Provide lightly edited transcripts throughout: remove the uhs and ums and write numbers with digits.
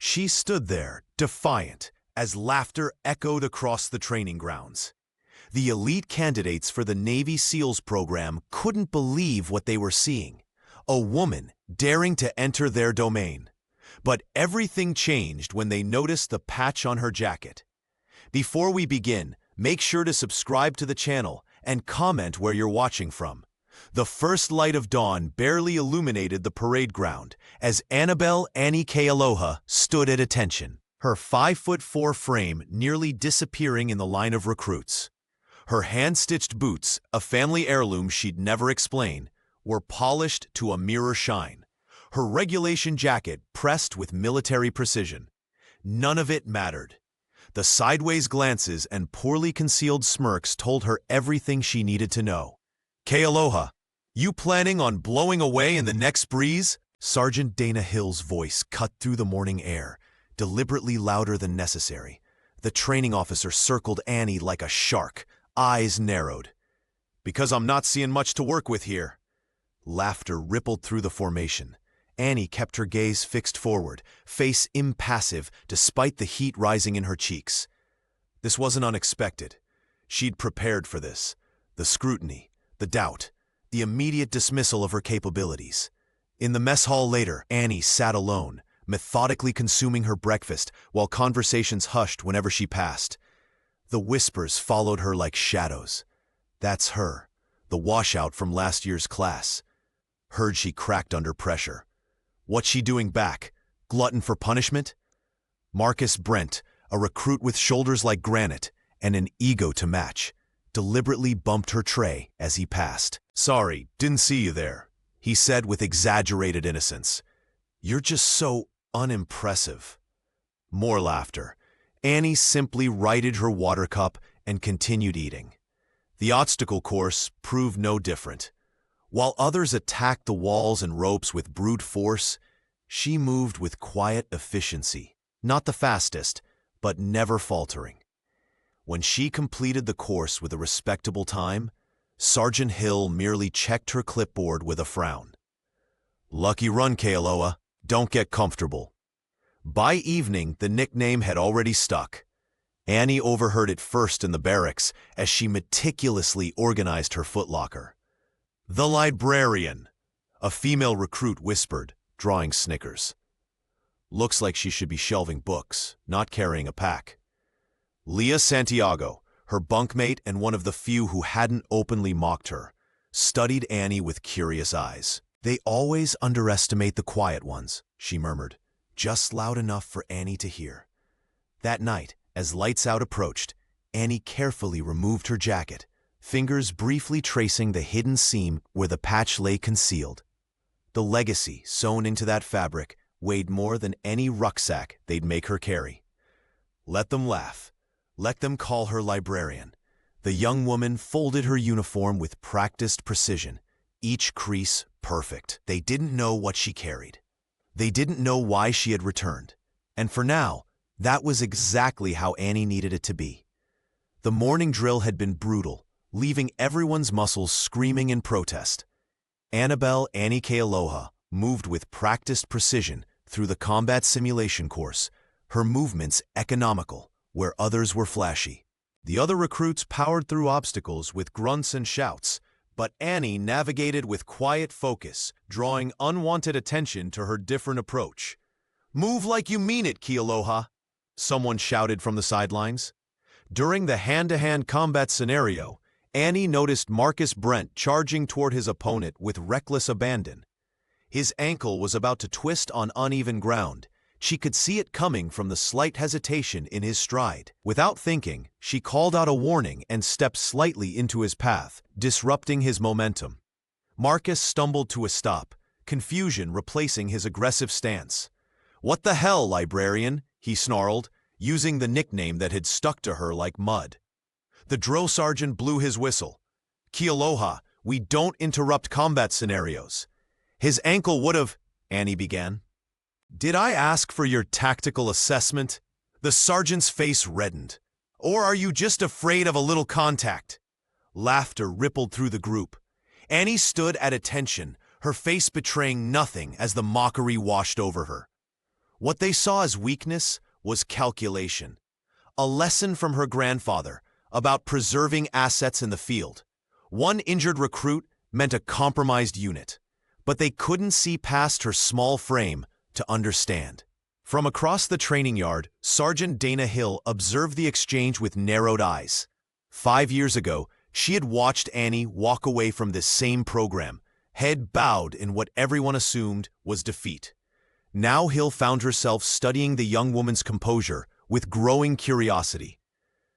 She stood there, defiant, as laughter echoed across the training grounds. The elite candidates for the Navy SEALs program couldn't believe what they were seeing. A woman daring to enter their domain. But everything changed when they noticed the patch on her jacket. Before we begin, make sure to subscribe to the channel and comment where you're watching from. The first light of dawn barely illuminated the parade ground as Annabelle Annie Kealoha stood at attention, her 5'4" frame nearly disappearing in the line of recruits. Her hand-stitched boots, a family heirloom she'd never explain, were polished to a mirror shine. Her regulation jacket pressed with military precision. None of it mattered. The sideways glances and poorly concealed smirks told her everything she needed to know. "Kealoha, you planning on blowing away in the next breeze?" Sergeant Dana Hill's voice cut through the morning air, deliberately louder than necessary. The training officer circled Annie like a shark, eyes narrowed. "Because I'm not seeing much to work with here." Laughter rippled through the formation. Annie kept her gaze fixed forward, face impassive despite the heat rising in her cheeks. This wasn't unexpected. She'd prepared for this. The scrutiny, the doubt, the immediate dismissal of her capabilities. In the mess hall later, Annie sat alone, methodically consuming her breakfast while conversations hushed whenever she passed. The whispers followed her like shadows. "That's her, the washout from last year's class." Heard she cracked under pressure. What's she doing back? Glutton for punishment? Marcus Brent, a recruit with shoulders like granite and an ego to match, deliberately bumped her tray as he passed. "Sorry, didn't see you there," he said with exaggerated innocence. "You're just so unimpressive." More laughter. Annie simply righted her water cup and continued eating. The obstacle course proved no different. While others attacked the walls and ropes with brute force, she moved with quiet efficiency, not the fastest, but never faltering. When she completed the course with a respectable time, Sergeant Hill merely checked her clipboard with a frown. "Lucky run, Kealoha. Don't get comfortable." By evening, the nickname had already stuck. Annie overheard it first in the barracks as she meticulously organized her footlocker. "The librarian," a female recruit whispered, drawing snickers. "Looks like she should be shelving books, not carrying a pack." Leah Santiago, her bunkmate and one of the few who hadn't openly mocked her, studied Annie with curious eyes. "They always underestimate the quiet ones," she murmured, just loud enough for Annie to hear. That night, as lights out approached, Annie carefully removed her jacket, fingers briefly tracing the hidden seam where the patch lay concealed. The legacy sewn into that fabric weighed more than any rucksack they'd make her carry. Let them laugh. Let them call her librarian. The young woman folded her uniform with practiced precision, each crease perfect. They didn't know what she carried. They didn't know why she had returned. And for now, that was exactly how Annie needed it to be. The morning drill had been brutal, leaving everyone's muscles screaming in protest. Annabelle Annie Kealoha moved with practiced precision through the combat simulation course, her movements economical where others were flashy. The other recruits powered through obstacles with grunts and shouts, but Annie navigated with quiet focus, drawing unwanted attention to her different approach. "Move like you mean it, Kealoha," someone shouted from the sidelines. During the hand-to-hand combat scenario, Annie noticed Marcus Brent charging toward his opponent with reckless abandon. His ankle was about to twist on uneven ground. She could see it coming from the slight hesitation in his stride. Without thinking, she called out a warning and stepped slightly into his path, disrupting his momentum. Marcus stumbled to a stop, confusion replacing his aggressive stance. "What the hell, librarian?" he snarled, using the nickname that had stuck to her like mud. The drill sergeant blew his whistle. "Kealoha, we don't interrupt combat scenarios." "His ankle would have," Annie began. "Did I ask for your tactical assessment?" The sergeant's face reddened. "Or are you just afraid of a little contact?" Laughter rippled through the group. Annie stood at attention, her face betraying nothing as the mockery washed over her. What they saw as weakness was calculation, a lesson from her grandfather about preserving assets in the field. One injured recruit meant a compromised unit, but they couldn't see past her small frame to understand. From across the training yard, Sergeant Dana Hill observed the exchange with narrowed eyes. 5 years ago, she had watched Annie walk away from this same program, head bowed in what everyone assumed was defeat. Now Hill found herself studying the young woman's composure with growing curiosity.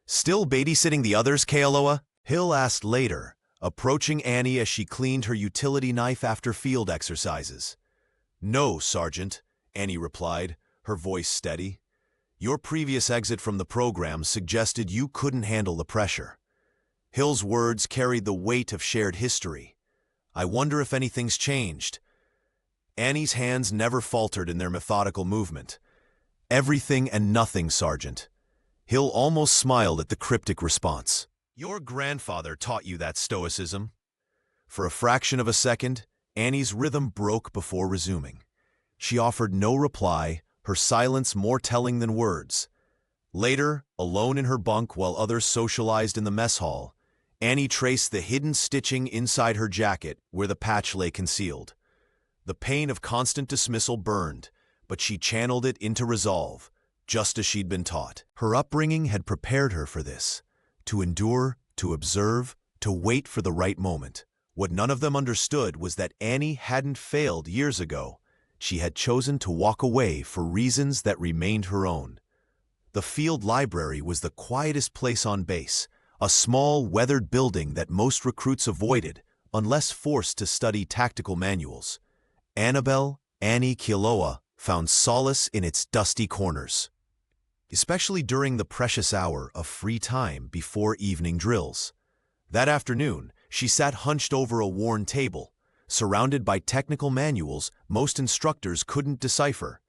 "Still babysitting the others, Kealoha?" Hill asked later, approaching Annie as she cleaned her utility knife after field exercises. "No, Sergeant," Annie replied, her voice steady. "Your previous exit from the program suggested you couldn't handle the pressure." Hill's words carried the weight of shared history. "I wonder if anything's changed." Annie's hands never faltered in their methodical movement. "Everything and nothing, Sergeant." Hill almost smiled at the cryptic response. "Your grandfather taught you that stoicism?" For a fraction of a second, Annie's rhythm broke before resuming. She offered no reply, her silence more telling than words. Later, alone in her bunk while others socialized in the mess hall, Annie traced the hidden stitching inside her jacket where the patch lay concealed. The pain of constant dismissal burned, but she channeled it into resolve, just as she'd been taught. Her upbringing had prepared her for this, to endure, to observe, to wait for the right moment. What none of them understood was that Annie hadn't failed years ago. She had chosen to walk away for reasons that remained her own. The field library was the quietest place on base, a small, weathered building that most recruits avoided, unless forced to study tactical manuals. Annie Kealoha found solace in its dusty corners, especially during the precious hour of free time before evening drills. That afternoon, she sat hunched over a worn table, surrounded by technical manuals most instructors couldn't decipher.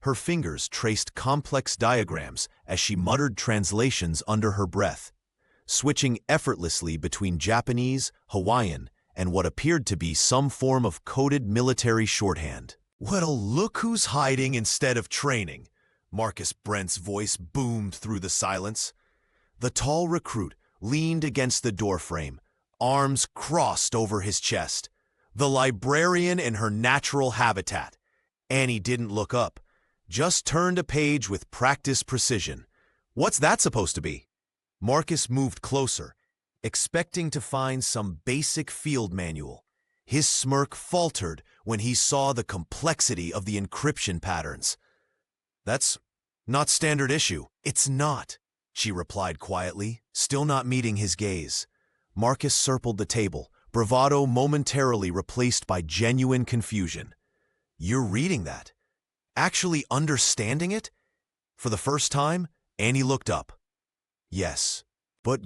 Her fingers traced complex diagrams as she muttered translations under her breath, switching effortlessly between Japanese, Hawaiian, and what appeared to be some form of coded military shorthand. "Well, look who's hiding instead of training," Marcus Brent's voice boomed through the silence. The tall recruit leaned against the doorframe, arms crossed over his chest. The librarian in her natural habitat. Annie didn't look up, just turned a page with practiced precision. "What's that supposed to be?" Marcus moved closer, expecting to find some basic field manual. His smirk faltered when he saw the complexity of the encryption patterns. "That's not standard issue." "It's not," she replied quietly, still not meeting his gaze. Marcus circled the table, bravado momentarily replaced by genuine confusion. "You're reading that? Actually understanding it?" For the first time, Annie looked up. "Yes, but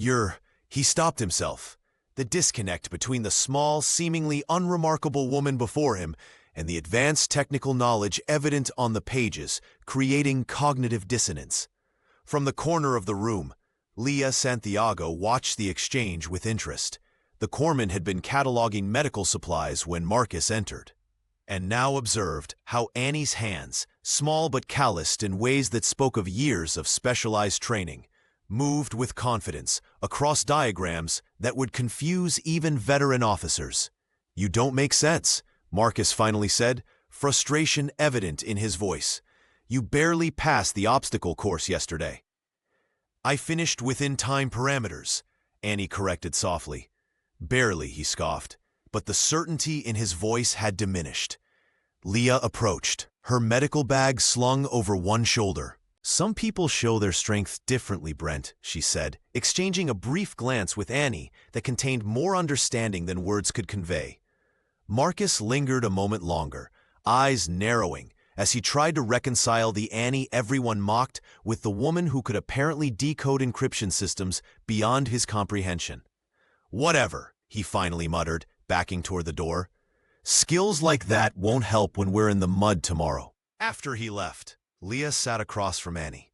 He stopped himself. The disconnect between the small, seemingly unremarkable woman before him and the advanced technical knowledge evident on the pages, creating cognitive dissonance. From the corner of the room, Leah Santiago watched the exchange with interest. The corpsman had been cataloging medical supplies when Marcus entered, and now observed how Annie's hands, small but calloused in ways that spoke of years of specialized training, moved with confidence across diagrams that would confuse even veteran officers. "You don't make sense," Marcus finally said, frustration evident in his voice. "You barely passed the obstacle course yesterday." "I finished within time parameters," Annie corrected softly. "Barely," he scoffed, but the certainty in his voice had diminished. Leah approached, her medical bag slung over one shoulder. "Some people show their strength differently, Brent," she said, exchanging a brief glance with Annie that contained more understanding than words could convey. Marcus lingered a moment longer, eyes narrowing, as he tried to reconcile the Annie everyone mocked with the woman who could apparently decode encryption systems beyond his comprehension. "Whatever," he finally muttered, backing toward the door. "Skills like that won't help when we're in the mud tomorrow." After he left, Leah sat across from Annie.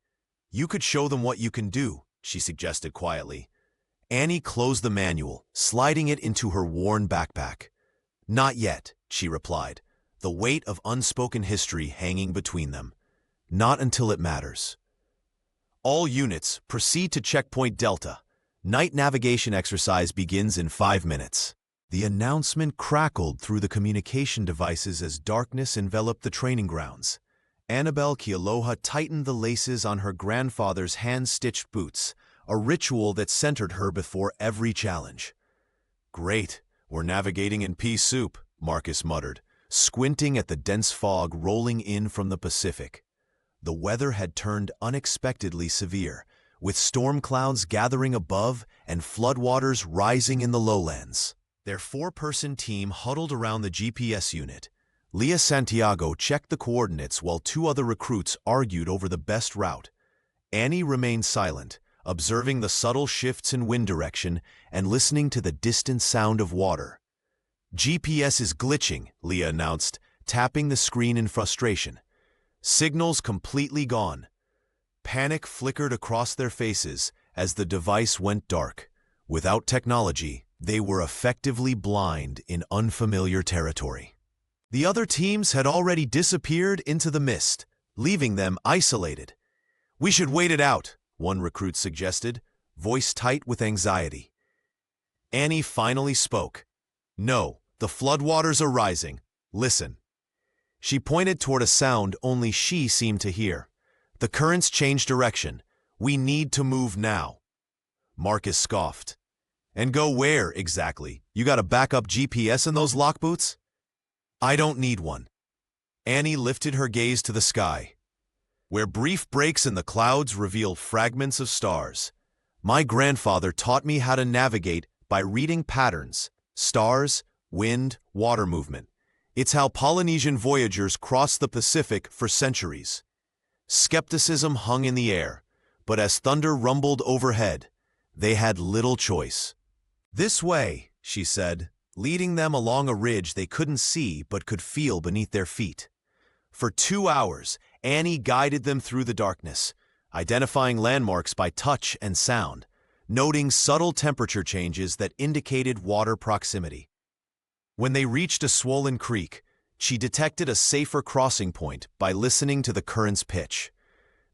"You could show them what you can do," she suggested quietly. Annie closed the manual, sliding it into her worn backpack. "Not yet," she replied, the weight of unspoken history hanging between them. not until it matters. All units, proceed to checkpoint Delta. Night navigation exercise begins in 5 minutes. The announcement crackled through the communication devices as darkness enveloped the training grounds. Annabelle Kealoha tightened the laces on her grandfather's hand-stitched boots, a ritual that centered her before every challenge. "Great, we're navigating in pea soup," Marcus muttered, squinting at the dense fog rolling in from the Pacific. The weather had turned unexpectedly severe, with storm clouds gathering above and floodwaters rising in the lowlands. Their 4-person team huddled around the GPS unit. Leah Santiago checked the coordinates while 2 other recruits argued over the best route. Annie remained silent, observing the subtle shifts in wind direction and listening to the distant sound of water. "GPS is glitching," Leah announced, tapping the screen in frustration. "Signals completely gone." Panic flickered across their faces as the device went dark. Without technology, they were effectively blind in unfamiliar territory. The other teams had already disappeared into the mist, leaving them isolated. "We should wait it out," one recruit suggested, voice tight with anxiety. Annie finally spoke. "No, the floodwaters are rising. Listen." She pointed toward a sound only she seemed to hear. "The currents change direction. We need to move now." Marcus scoffed. "And go where, exactly? You got a backup GPS in those lock boots?" "I don't need one." Annie lifted her gaze to the sky, where brief breaks in the clouds revealed fragments of stars. "My grandfather taught me how to navigate by reading patterns, stars, wind, water movement. It's how Polynesian voyagers crossed the Pacific for centuries." Skepticism hung in the air, but as thunder rumbled overhead, they had little choice. "This way," she said, leading them along a ridge they couldn't see but could feel beneath their feet. For 2 hours, Annie guided them through the darkness, identifying landmarks by touch and sound, noting subtle temperature changes that indicated water proximity. When they reached a swollen creek, she detected a safer crossing point by listening to the current's pitch.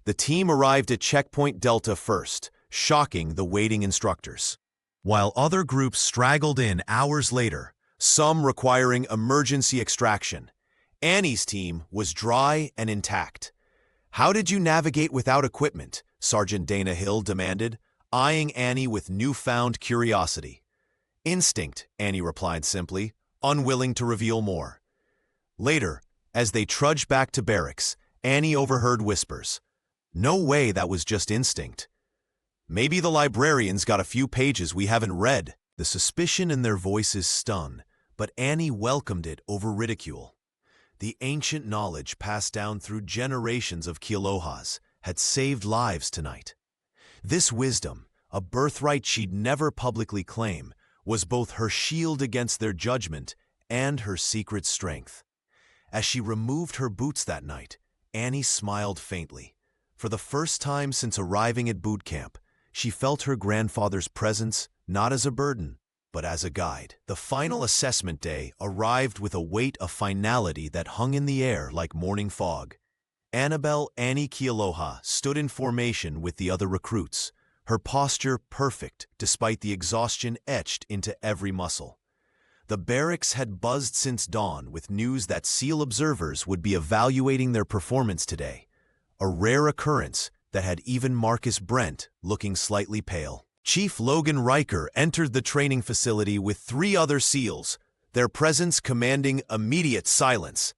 The team arrived at checkpoint Delta first, shocking the waiting instructors. While other groups straggled in hours later, some requiring emergency extraction, Annie's team was dry and intact. "How did you navigate without equipment?" Sergeant Dana Hill demanded, eyeing Annie with newfound curiosity. "Instinct," Annie replied simply, unwilling to reveal more. Later, as they trudged back to barracks, Annie overheard whispers. "No way that was just instinct. Maybe the librarians got a few pages we haven't read." The suspicion in their voices stung, but Annie welcomed it over ridicule. The ancient knowledge passed down through generations of Kealohas had saved lives tonight. This wisdom, a birthright she'd never publicly claim, was both her shield against their judgment and her secret strength. As she removed her boots that night, Annie smiled faintly. For the first time since arriving at Bootcamp, she felt her grandfather's presence not as a burden, but as a guide. The final assessment day arrived with a weight of finality that hung in the air like morning fog. Annabelle Annie Kealoha stood in formation with the other recruits, her posture perfect despite the exhaustion etched into every muscle. The barracks had buzzed since dawn with news that SEAL observers would be evaluating their performance today, a rare occurrence that had even Marcus Brent looking slightly pale. Chief Logan Riker entered the training facility with 3 other SEALs, their presence commanding immediate silence.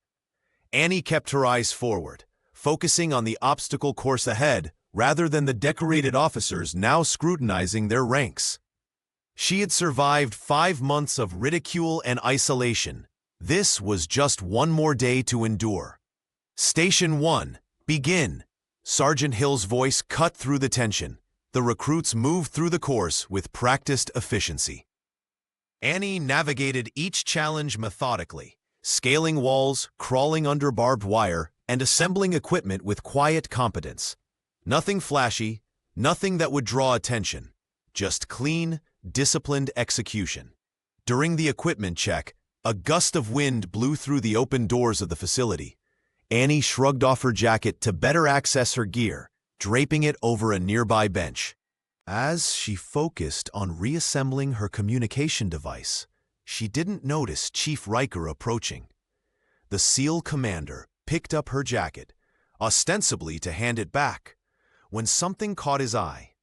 Annie kept her eyes forward, focusing on the obstacle course ahead rather than the decorated officers now scrutinizing their ranks. She had survived 5 months of ridicule and isolation. This was just one more day to endure. "Station 1, begin." Sergeant Hill's voice cut through the tension. The recruits moved through the course with practiced efficiency. Annie navigated each challenge methodically, scaling walls, crawling under barbed wire, and assembling equipment with quiet competence. Nothing flashy, nothing that would draw attention, just clean, disciplined execution. During the equipment check, a gust of wind blew through the open doors of the facility. Annie shrugged off her jacket to better access her gear, draping it over a nearby bench. As she focused on reassembling her communication device, she didn't notice Chief Riker approaching. The SEAL commander picked up her jacket, ostensibly to hand it back, when something caught his eye.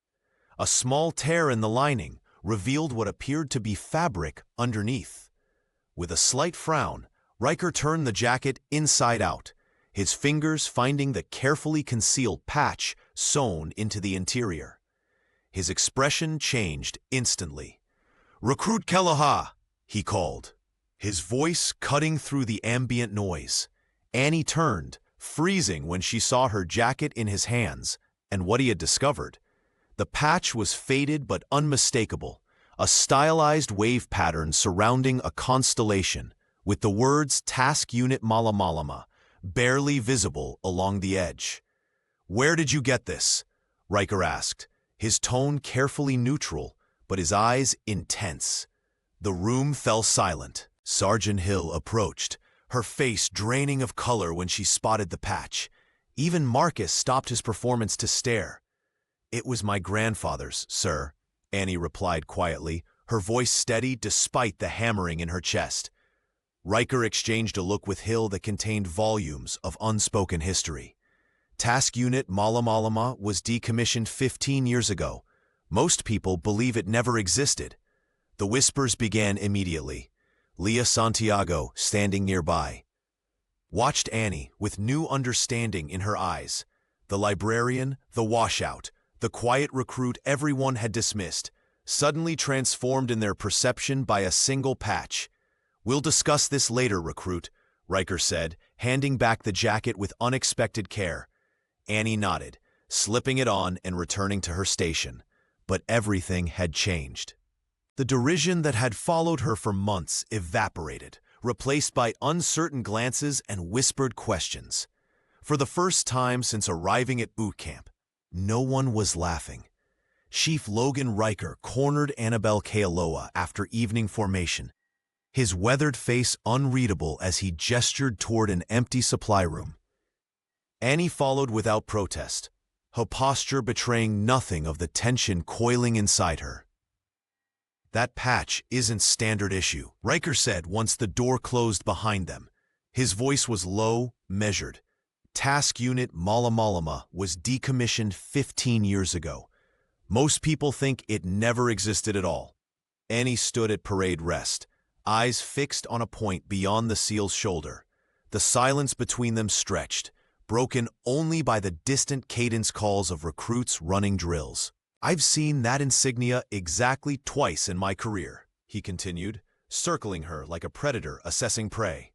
A small tear in the lining revealed what appeared to be fabric underneath. With a slight frown, Riker turned the jacket inside out, his fingers finding the carefully concealed patch sewn into the interior. His expression changed instantly. "Recruit Keloha," he called, his voice cutting through the ambient noise. Annie turned, freezing when she saw her jacket in his hands and what he had discovered. The patch was faded but unmistakable, a stylized wave pattern surrounding a constellation, with the words Task Unit Malamalama barely visible along the edge. "Where did you get this?" Riker asked, his tone carefully neutral, but his eyes intense. The room fell silent. Sergeant Hill approached, her face draining of color when she spotted the patch. Even Marcus stopped his performance to stare. "It was my grandfather's, sir," Annie replied quietly, her voice steady despite the hammering in her chest. Riker exchanged a look with Hill that contained volumes of unspoken history. Task Unit Malamalama was decommissioned 15 years ago. Most people believe it never existed. The whispers began immediately. Leah Santiago, standing nearby, watched Annie with new understanding in her eyes. The librarian, the washout, the quiet recruit everyone had dismissed, suddenly transformed in their perception by a single patch. "We'll discuss this later, recruit," Riker said, handing back the jacket with unexpected care. Annie nodded, slipping it on and returning to her station. But everything had changed. The derision that had followed her for months evaporated, replaced by uncertain glances and whispered questions. For the first time since arriving at Bootcamp, no one was laughing. Chief Logan Riker cornered Annabelle Kealoha after evening formation, his weathered face unreadable as he gestured toward an empty supply room. Annie followed without protest, her posture betraying nothing of the tension coiling inside her. "That patch isn't standard issue," Riker said once the door closed behind them. His voice was low, measured. Task Unit Malamalama was decommissioned 15 years ago. Most people think it never existed at all. Annie stood at parade rest, eyes fixed on a point beyond the SEAL's shoulder. The silence between them stretched, broken only by the distant cadence calls of recruits running drills. "I've seen that insignia exactly twice in my career," he continued, circling her like a predator assessing prey.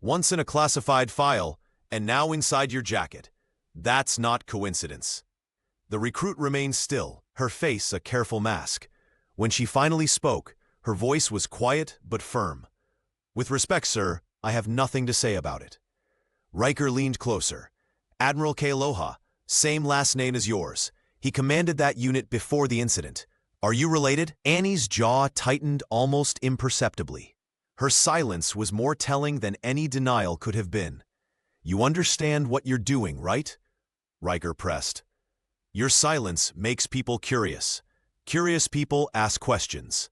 "Once in a classified file, and now inside your jacket. That's not coincidence." The recruit remained still, her face a careful mask. When she finally spoke, her voice was quiet but firm. "With respect, sir, I have nothing to say about it." Riker leaned closer. "Admiral Kealoha, same last name as yours. He commanded that unit before the incident. Are you related?" Annie's jaw tightened almost imperceptibly. Her silence was more telling than any denial could have been. "You understand what you're doing, right?" Riker pressed. "Your silence makes people curious. Curious people ask questions."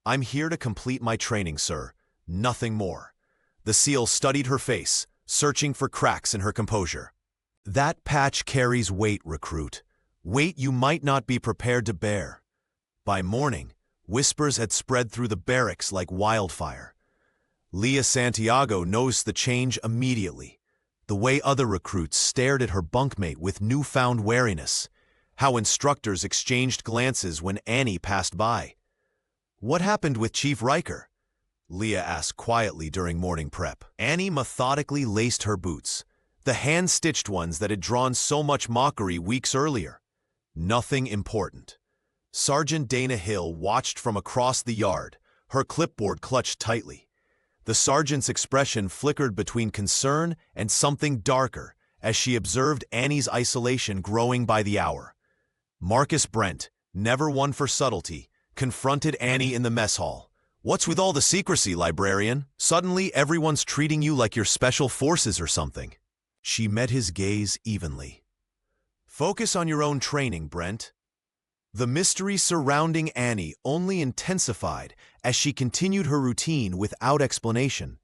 "I'm here to complete my training, sir. Nothing more." The SEAL studied her face, searching for cracks in her composure. "That patch carries weight, recruit. Weight you might not be prepared to bear." By morning, whispers had spread through the barracks like wildfire. Leah Santiago noticed the change immediately. The way other recruits stared at her bunkmate with newfound wariness. How instructors exchanged glances when Annie passed by. "What happened with Chief Riker?" Leah asked quietly during morning prep. Annie methodically laced her boots, the hand-stitched ones that had drawn so much mockery weeks earlier. "Nothing important." Sergeant Dana Hill watched from across the yard, her clipboard clutched tightly. The sergeant's expression flickered between concern and something darker as she observed Annie's isolation growing by the hour. Marcus Brent, never one for subtlety, confronted Annie in the mess hall. "What's with all the secrecy, librarian? Suddenly everyone's treating you like you're special forces or something." She met his gaze evenly. "Focus on your own training, Brent." The mystery surrounding Annie only intensified as she continued her routine without explanation.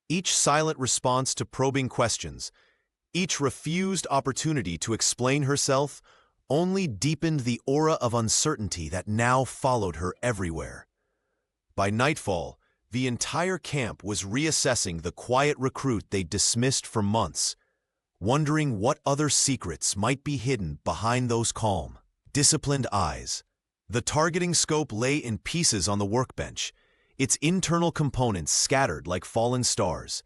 Each silent response to probing questions, each refused opportunity to explain herself, only deepened the aura of uncertainty that now followed her everywhere. By nightfall, the entire camp was reassessing the quiet recruit they'd dismissed for months, wondering what other secrets might be hidden behind those calm, disciplined eyes. The targeting scope lay in pieces on the workbench, its internal components scattered like fallen stars.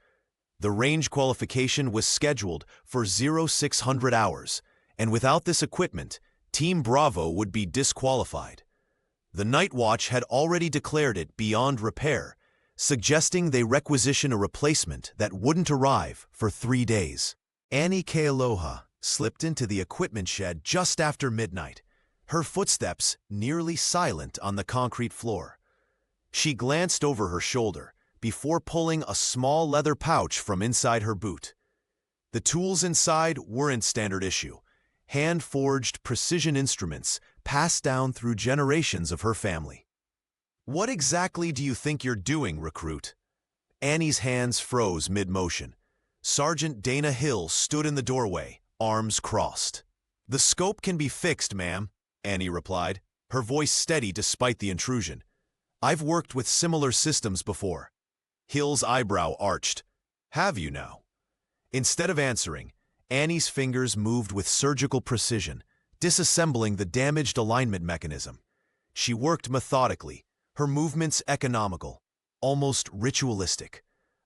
The range qualification was scheduled for 0600 hours, and without this equipment, Team Bravo would be disqualified. The Night Watch had already declared it beyond repair, suggesting they requisition a replacement that wouldn't arrive for 3 days. Annie Kealoha slipped into the equipment shed just after midnight, her footsteps nearly silent on the concrete floor. She glanced over her shoulder before pulling a small leather pouch from inside her boot. The tools inside weren't standard issue, hand-forged precision instruments passed down through generations of her family. "What exactly do you think you're doing, recruit?" Annie's hands froze mid-motion. Sergeant Dana Hill stood in the doorway, arms crossed. "The scope can be fixed, ma'am," Annie replied, her voice steady despite the intrusion. "I've worked with similar systems before." Hill's eyebrow arched. "Have you now?" Instead of answering, Annie's fingers moved with surgical precision, disassembling the damaged alignment mechanism. She worked methodically, her movements economical, almost ritualistic.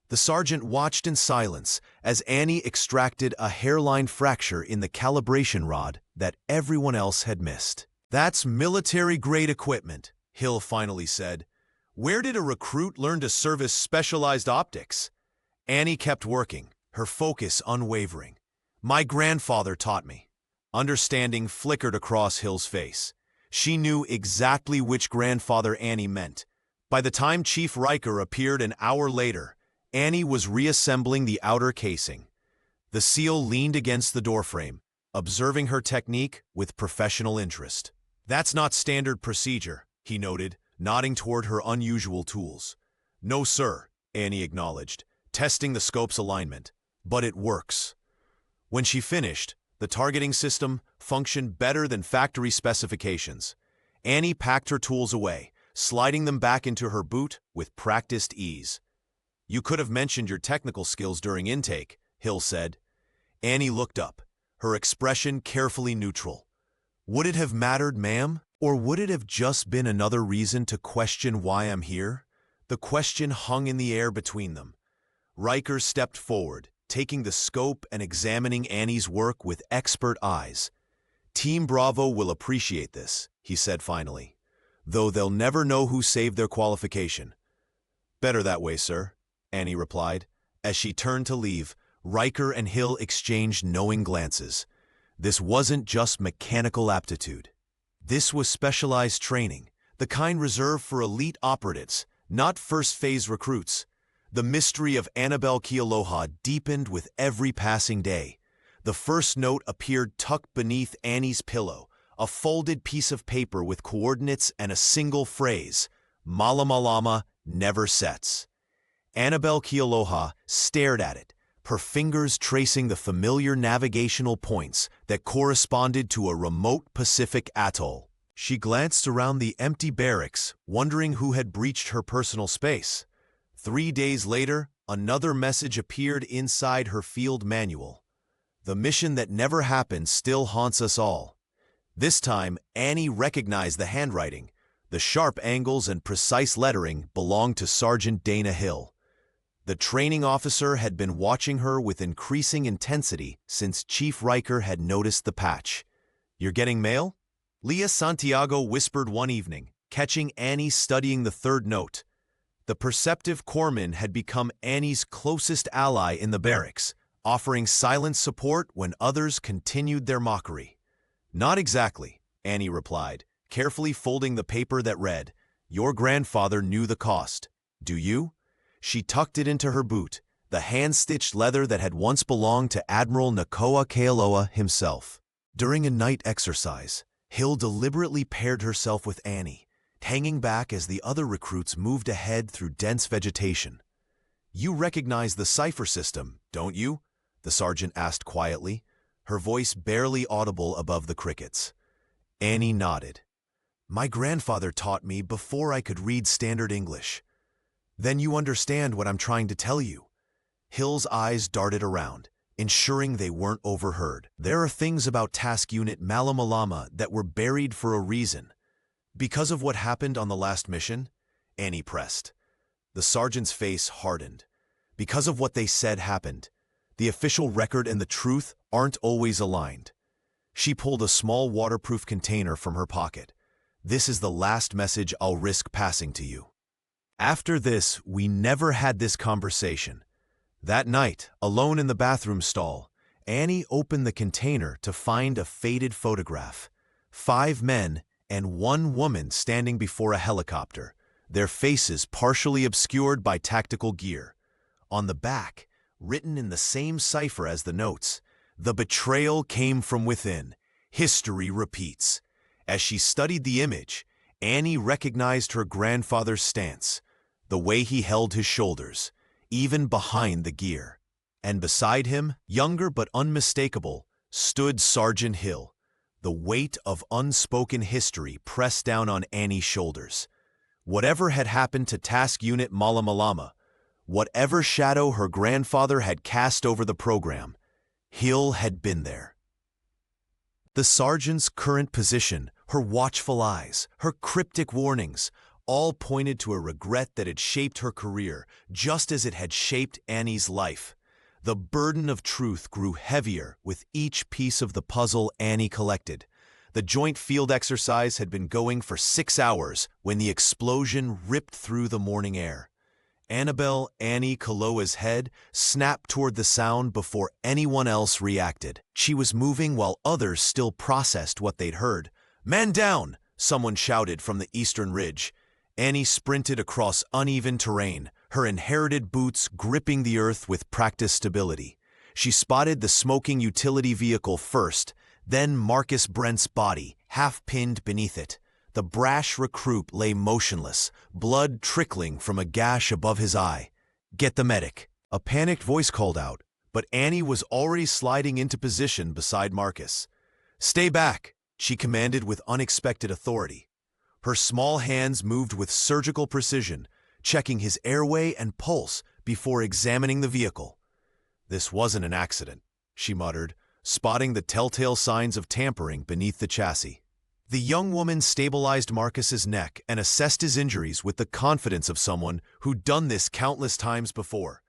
The sergeant watched in silence as Annie extracted a hairline fracture in the calibration rod that everyone else had missed. "That's military-grade equipment," Hill finally said. "Where did a recruit learn to service specialized optics?" Annie kept working, her focus unwavering. "My grandfather taught me." Understanding flickered across Hill's face. She knew exactly which grandfather Annie meant. By the time Chief Riker appeared an hour later, Annie was reassembling the outer casing. The SEAL leaned against the doorframe, observing her technique with professional interest. "That's not standard procedure," he noted, nodding toward her unusual tools. "No, sir," Annie acknowledged, testing the scope's alignment. "But it works." When she finished, the targeting system functioned better than factory specifications. Annie packed her tools away, sliding them back into her boot with practiced ease. "You could have mentioned your technical skills during intake," Hill said. Annie looked up, her expression carefully neutral. "Would it have mattered, ma'am? Or would it have just been another reason to question why I'm here?" The question hung in the air between them. Riker stepped forward, taking the scope and examining Annie's work with expert eyes. "Team Bravo will appreciate this," he said finally, "though they'll never know who saved their qualification." "Better that way, sir," Annie replied. As she turned to leave, Riker and Hill exchanged knowing glances. This wasn't just mechanical aptitude. This was specialized training, the kind reserved for elite operatives, not first-phase recruits. The mystery of Annabelle Kealoha deepened with every passing day. The first note appeared tucked beneath Annie's pillow, a folded piece of paper with coordinates and a single phrase, "Malamalama never sets." Annabelle Kealoha stared at it, her fingers tracing the familiar navigational points that corresponded to a remote Pacific atoll. She glanced around the empty barracks, wondering who had breached her personal space. 3 days later, another message appeared inside her field manual. "The mission that never happened still haunts us all." This time, Annie recognized the handwriting. The sharp angles and precise lettering belonged to Sergeant Dana Hill. The training officer had been watching her with increasing intensity since Chief Riker had noticed the patch. "You're getting mail?" Leah Santiago whispered one evening, catching Annie studying the third note. The perceptive corpsman had become Annie's closest ally in the barracks, offering silent support when others continued their mockery. "Not exactly," Annie replied, carefully folding the paper that read, "Your grandfather knew the cost. Do you?" She tucked it into her boot, the hand-stitched leather that had once belonged to Admiral Nakoa Kealoha himself. During a night exercise, Hill deliberately paired herself with Annie, hanging back as the other recruits moved ahead through dense vegetation. "You recognize the cipher system, don't you?" the sergeant asked quietly, her voice barely audible above the crickets. Annie nodded. "My grandfather taught me before I could read standard English." "Then you understand what I'm trying to tell you." Hill's eyes darted around, ensuring they weren't overheard. "There are things about Task Unit Malamalama that were buried for a reason." "Because of what happened on the last mission?" Annie pressed. The sergeant's face hardened. "Because of what they said happened. The official record and the truth aren't always aligned." She pulled a small waterproof container from her pocket. "This is the last message I'll risk passing to you." After this, we never had this conversation. That night, alone in the bathroom stall, Annie opened the container to find a faded photograph. 5 men and 1 woman standing before a helicopter, their faces partially obscured by tactical gear. On the back, written in the same cipher as the notes, "The betrayal came from within. History repeats." As she studied the image, Annie recognized her grandfather's stance, the way he held his shoulders, even behind the gear. And beside him, younger but unmistakable, stood Sergeant Hill, the weight of unspoken history pressed down on Annie's shoulders. Whatever had happened to Task Unit Malamalama, whatever shadow her grandfather had cast over the program, Hill had been there. The sergeant's current position, her watchful eyes, her cryptic warnings, all pointed to a regret that had shaped her career, just as it had shaped Annie's life. The burden of truth grew heavier with each piece of the puzzle Annie collected. The joint field exercise had been going for 6 hours when the explosion ripped through the morning air. Annabelle Annie Kaloa's head snapped toward the sound before anyone else reacted. She was moving while others still processed what they'd heard. "Man down!" someone shouted from the eastern ridge. Annie sprinted across uneven terrain, her inherited boots gripping the earth with practiced stability. She spotted the smoking utility vehicle first, then Marcus Brent's body, half-pinned beneath it. The brash recruit lay motionless, blood trickling from a gash above his eye. "Get the medic," a panicked voice called out, but Annie was already sliding into position beside Marcus. "Stay back," she commanded with unexpected authority. Her small hands moved with surgical precision, checking his airway and pulse before examining the vehicle. "This wasn't an accident," she muttered, spotting the telltale signs of tampering beneath the chassis. The young woman stabilized Marcus's neck and assessed his injuries with the confidence of someone who'd done this countless times before.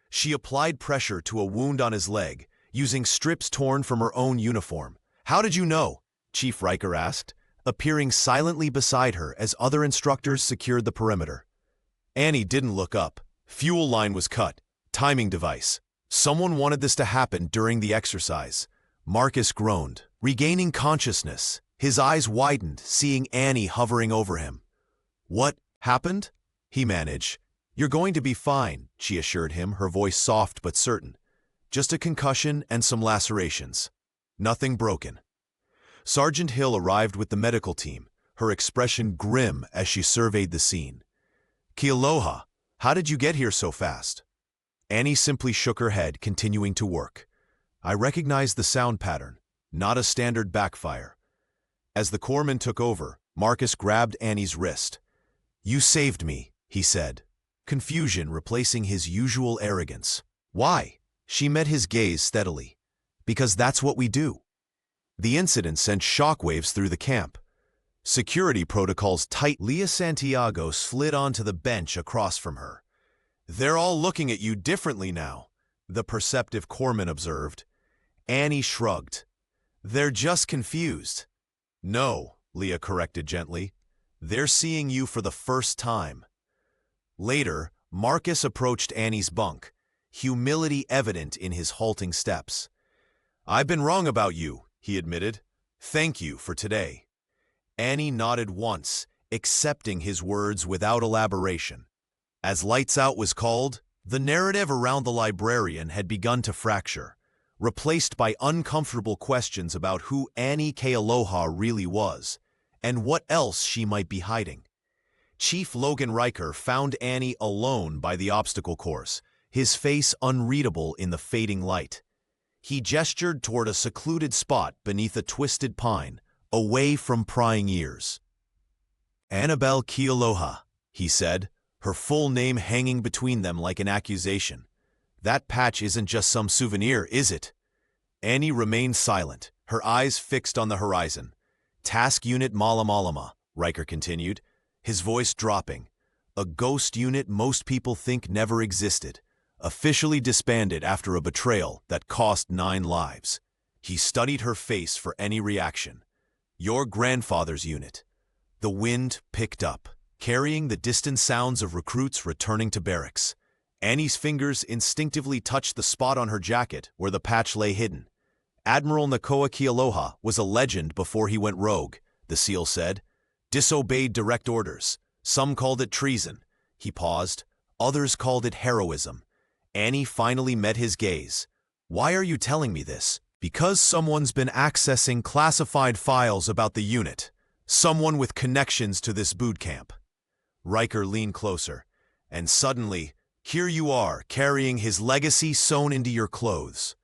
She applied pressure to a wound on his leg, using strips torn from her own uniform. "How did you know?" Chief Riker asked, appearing silently beside her as other instructors secured the perimeter. Annie didn't look up. Fuel line was cut. Timing device. Someone wanted this to happen during the exercise. Marcus groaned, regaining consciousness. His eyes widened, seeing Annie hovering over him. "What happened?" he managed. "You're going to be fine," she assured him, her voice soft but certain. "Just a concussion and some lacerations. Nothing broken." Sergeant Hill arrived with the medical team, her expression grim as she surveyed the scene. "Kealoha, how did you get here so fast?" Annie simply shook her head, continuing to work. "I recognized the sound pattern, not a standard backfire." As the corpsman took over, Marcus grabbed Annie's wrist. "You saved me," he said, confusion replacing his usual arrogance. "Why?" She met his gaze steadily. "Because that's what we do." The incident sent shockwaves through the camp. Security protocols tight. Leah Santiago slid onto the bench across from her. "They're all looking at you differently now," the perceptive corpsman observed. Annie shrugged. "They're just confused." "No," Leah corrected gently. "They're seeing you for the first time." Later, Marcus approached Annie's bunk, humility evident in his halting steps. "I've been wrong about you," he admitted. "Thank you for today." Annie nodded once, accepting his words without elaboration. As lights out was called, The narrative around the librarian had begun to fracture, replaced by uncomfortable questions about who Annie Kealoha really was, and what else she might be hiding. Chief Logan Riker found Annie alone by the obstacle course, his face unreadable in the fading light. He gestured toward a secluded spot beneath a twisted pine, away from prying ears. "Annabelle Kealoha," he said, her full name hanging between them like an accusation. "That patch isn't just some souvenir, is it?" Annie remained silent, her eyes fixed on the horizon. "Task Unit Malamalama," Riker continued, his voice dropping. "A ghost unit most people think never existed, officially disbanded after a betrayal that cost 9 lives." He studied her face for any reaction. "Your grandfather's unit." The wind picked up, carrying the distant sounds of recruits returning to barracks. Annie's fingers instinctively touched the spot on her jacket where the patch lay hidden. "Admiral Nakoa Kealoha was a legend before he went rogue," the SEAL said. "Disobeyed direct orders. Some called it treason." He paused. "Others called it heroism." Annie finally met his gaze. "Why are you telling me this?" "Because someone's been accessing classified files about the unit. Someone with connections to this boot camp." Riker leaned closer. "And suddenly, here you are, carrying his legacy sewn into your clothes.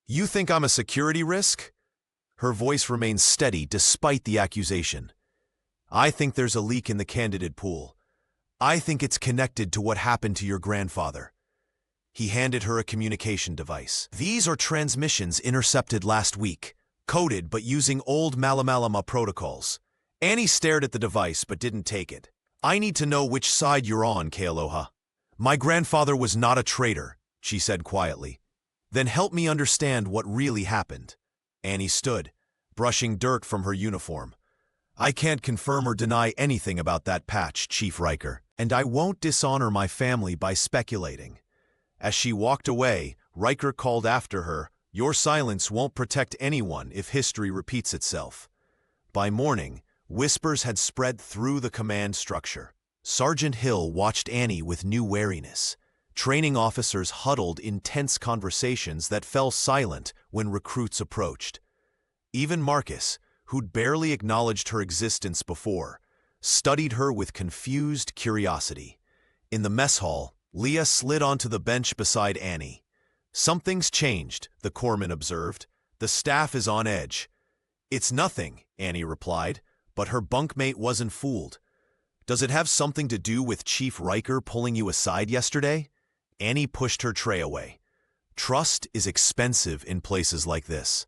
You think I'm a security risk?" Her voice remained steady despite the accusation. "I think there's a leak in the candidate pool. I think it's connected to what happened to your grandfather." He handed her a communication device. "These are transmissions intercepted last week, coded but using old Malamalama protocols." Annie stared at the device but didn't take it. "I need to know which side you're on, Kealoha." "My grandfather was not a traitor," she said quietly. "Then help me understand what really happened." Annie stood, brushing dirt from her uniform. "I can't confirm or deny anything about that patch, Chief Riker, and I won't dishonor my family by speculating." As she walked away, Riker called after her, "Your silence won't protect anyone if history repeats itself." By morning, whispers had spread through the command structure. Sergeant Hill watched Annie with new wariness. Training officers huddled in tense conversations that fell silent when recruits approached. Even Marcus, who'd barely acknowledged her existence before, studied her with confused curiosity. In the mess hall, Leah slid onto the bench beside Annie. "Something's changed," the corpsman observed. "The staff is on edge." "It's nothing," Annie replied, but her bunkmate wasn't fooled. "Does it have something to do with Chief Riker pulling you aside yesterday?" Annie pushed her tray away. "Trust is expensive in places like this."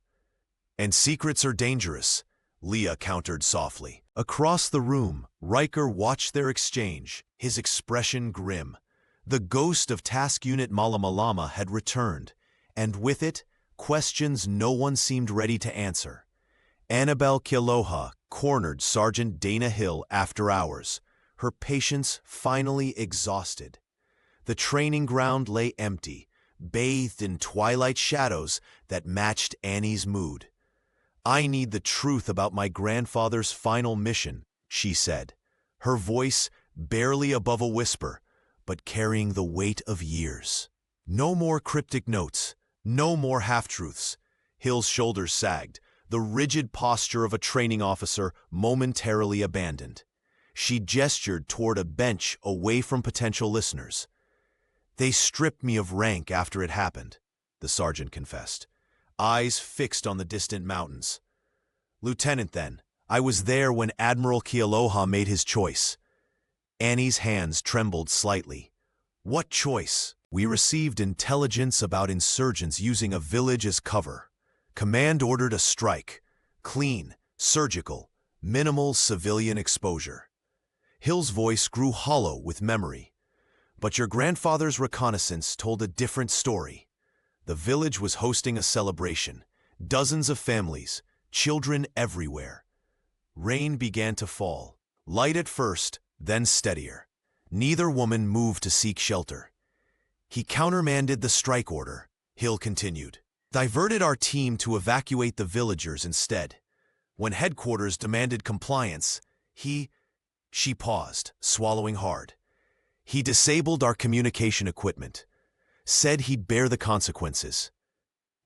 "And secrets are dangerous," Leah countered softly. Across the room, Riker watched their exchange, his expression grim. The ghost of Task Unit Malamalama had returned, and with it, questions no one seemed ready to answer. Annabelle Kealoha cornered Sergeant Dana Hill after hours, her patience finally exhausted. The training ground lay empty, bathed in twilight shadows that matched Annie's mood. "I need the truth about my grandfather's final mission," she said, her voice barely above a whisper, but carrying the weight of years. No more cryptic notes, no more half-truths. Hill's shoulders sagged, the rigid posture of a training officer momentarily abandoned. She gestured toward a bench away from potential listeners. "They stripped me of rank after it happened," the sergeant confessed, eyes fixed on the distant mountains. "Lieutenant, then, I was there when Admiral Kealoha made his choice." Annie's hands trembled slightly. "What choice?" "We received intelligence about insurgents using a village as cover. Command ordered a strike. Clean, surgical, minimal civilian exposure." Hill's voice grew hollow with memory. "But your grandfather's reconnaissance told a different story. The village was hosting a celebration. Dozens of families, children everywhere. Rain began to fall. Light at first, then steadier. Neither woman moved to seek shelter. He countermanded the strike order," Hill continued. "Diverted our team to evacuate the villagers instead. When headquarters demanded compliance, She paused, swallowing hard. He disabled our communication equipment, said he'd bear the consequences.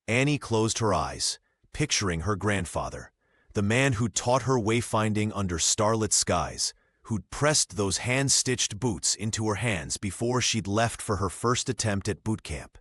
Annie closed her eyes, picturing her grandfather, the man who'd taught her wayfinding under starlit skies, who'd pressed those hand-stitched boots into her hands before she'd left for her first attempt at boot camp.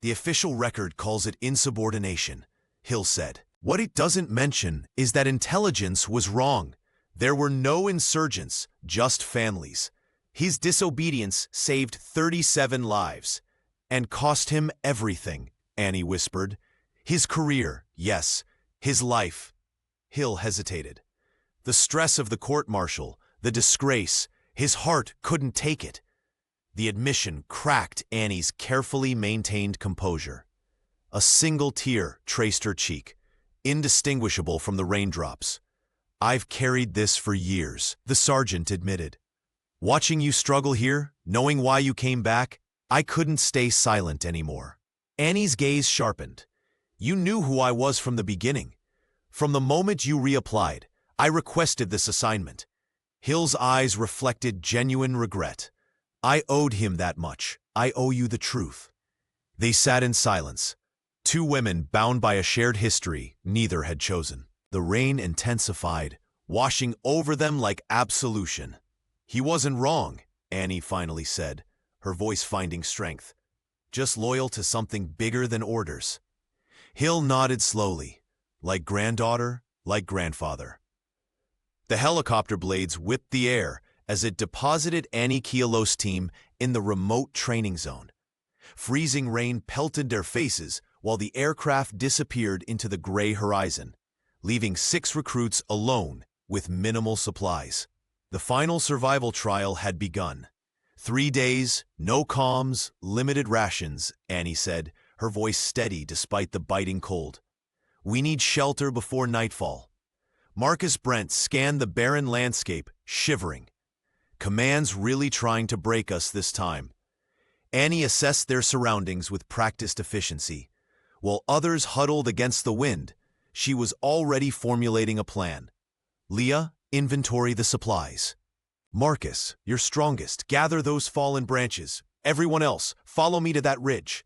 The official record calls it insubordination, Hill said. What it doesn't mention is that intelligence was wrong. There were no insurgents, just families. His disobedience saved 37 lives. And cost him everything, Annie whispered. His career, yes. His life. Hill hesitated. The stress of the court-martial, the disgrace, his heart couldn't take it. The admission cracked Annie's carefully maintained composure. A single tear traced her cheek, indistinguishable from the raindrops. I've carried this for years, the sergeant admitted. Watching you struggle here, knowing why you came back, I couldn't stay silent anymore. Annie's gaze sharpened. You knew who I was from the beginning. From the moment you reapplied, I requested this assignment. Hill's eyes reflected genuine regret. I owed him that much. I owe you the truth. They sat in silence. Two women bound by a shared history neither had chosen. The rain intensified, washing over them like absolution. He wasn't wrong, Annie finally said, her voice finding strength. Just loyal to something bigger than orders. Hill nodded slowly, like granddaughter, like grandfather. The helicopter blades whipped the air as it deposited Annie Kiello's team in the remote training zone. Freezing rain pelted their faces while the aircraft disappeared into the gray horizon, leaving 6 recruits alone with minimal supplies. The final survival trial had begun. 3 days, no comms, limited rations, Annie said, her voice steady despite the biting cold. We need shelter before nightfall. Marcus Brent scanned the barren landscape, shivering. Command's really trying to break us this time. Annie assessed their surroundings with practiced efficiency. While others huddled against the wind, she was already formulating a plan. Leah, inventory the supplies. Marcus, you're strongest. Gather those fallen branches. Everyone else, follow me to that ridge.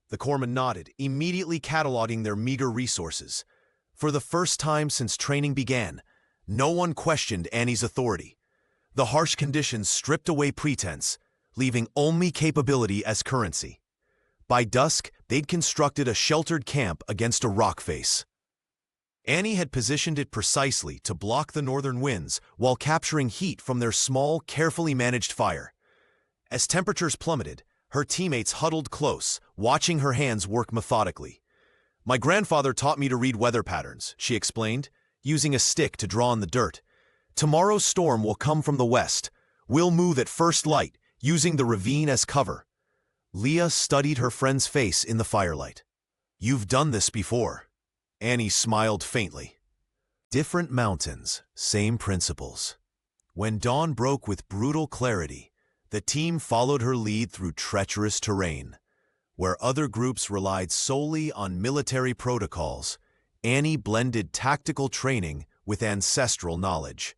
The corpsman nodded, immediately cataloging their meager resources. For the first time since training began, no one questioned Annie's authority. The harsh conditions stripped away pretense, leaving only capability as currency. By dusk, they'd constructed a sheltered camp against a rock face. Annie had positioned it precisely to block the northern winds while capturing heat from their small, carefully managed fire. As temperatures plummeted, her teammates huddled close, watching her hands work methodically. My grandfather taught me to read weather patterns, she explained, using a stick to draw on the dirt. Tomorrow's storm will come from the west. We'll move at first light, using the ravine as cover. Leah studied her friend's face in the firelight. You've done this before. Annie smiled faintly. Different mountains, same principles. When dawn broke with brutal clarity, the team followed her lead through treacherous terrain. Where other groups relied solely on military protocols, Annie blended tactical training with ancestral knowledge.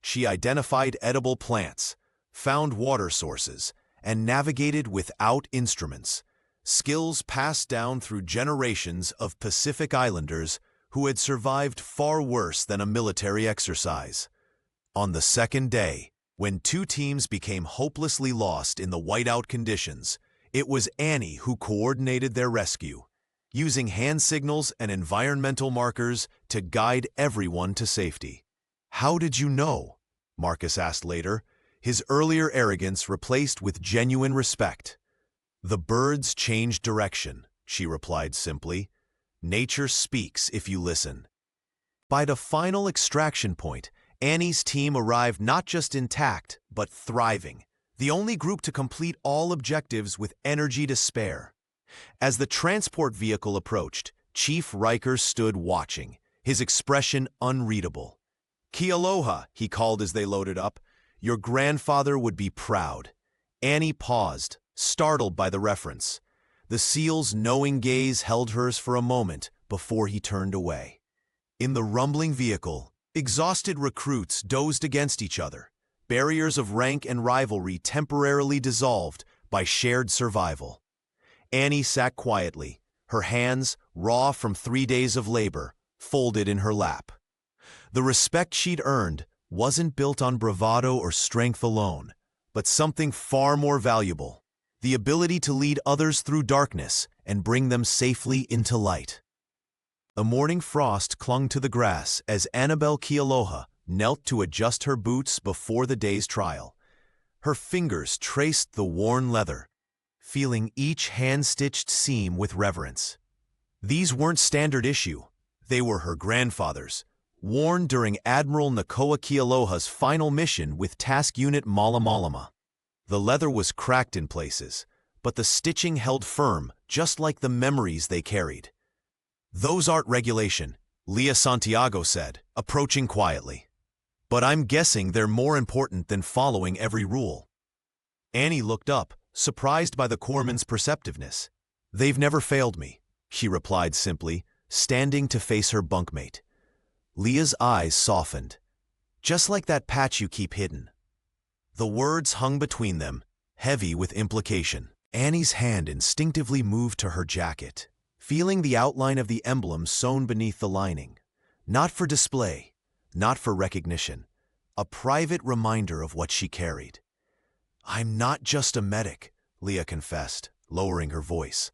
She identified edible plants, found water sources, and navigated without instruments, skills passed down through generations of Pacific Islanders who had survived far worse than a military exercise. On the second day, when two teams became hopelessly lost in the whiteout conditions, it was Annie who coordinated their rescue, using hand signals and environmental markers to guide everyone to safety. How did you know? Marcus asked later, his earlier arrogance replaced with genuine respect. The birds changed direction, she replied simply. Nature speaks if you listen. By the final extraction point, Annie's team arrived not just intact, but thriving, the only group to complete all objectives with energy to spare. As the transport vehicle approached, Chief Riker stood watching, his expression unreadable. Kialoha, he called as they loaded up. Your grandfather would be proud. Annie paused, startled by the reference. The SEAL's knowing gaze held hers for a moment before he turned away. In the rumbling vehicle, exhausted recruits dozed against each other, barriers of rank and rivalry temporarily dissolved by shared survival. Annie sat quietly, her hands, raw from 3 days of labor, folded in her lap. The respect she'd earned wasn't built on bravado or strength alone, but something far more valuable: the ability to lead others through darkness and bring them safely into light. A morning frost clung to the grass as Annabelle Kealoha knelt to adjust her boots before the day's trial. Her fingers traced the worn leather, feeling each hand-stitched seam with reverence. These weren't standard issue. They were her grandfather's, worn during Admiral Nakoa Kealoha's final mission with Task Unit Malamalama. The leather was cracked in places, but the stitching held firm, just like the memories they carried. "Those aren't regulation," Leah Santiago said, approaching quietly. "But I'm guessing they're more important than following every rule." Annie looked up, surprised by the corpsman's perceptiveness. "They've never failed me," she replied simply, standing to face her bunkmate. Leah's eyes softened. "Just like that patch you keep hidden." The words hung between them, heavy with implication. Annie's hand instinctively moved to her jacket, feeling the outline of the emblem sewn beneath the lining. Not for display, not for recognition, a private reminder of what she carried. "I'm not just a medic," Leah confessed, lowering her voice.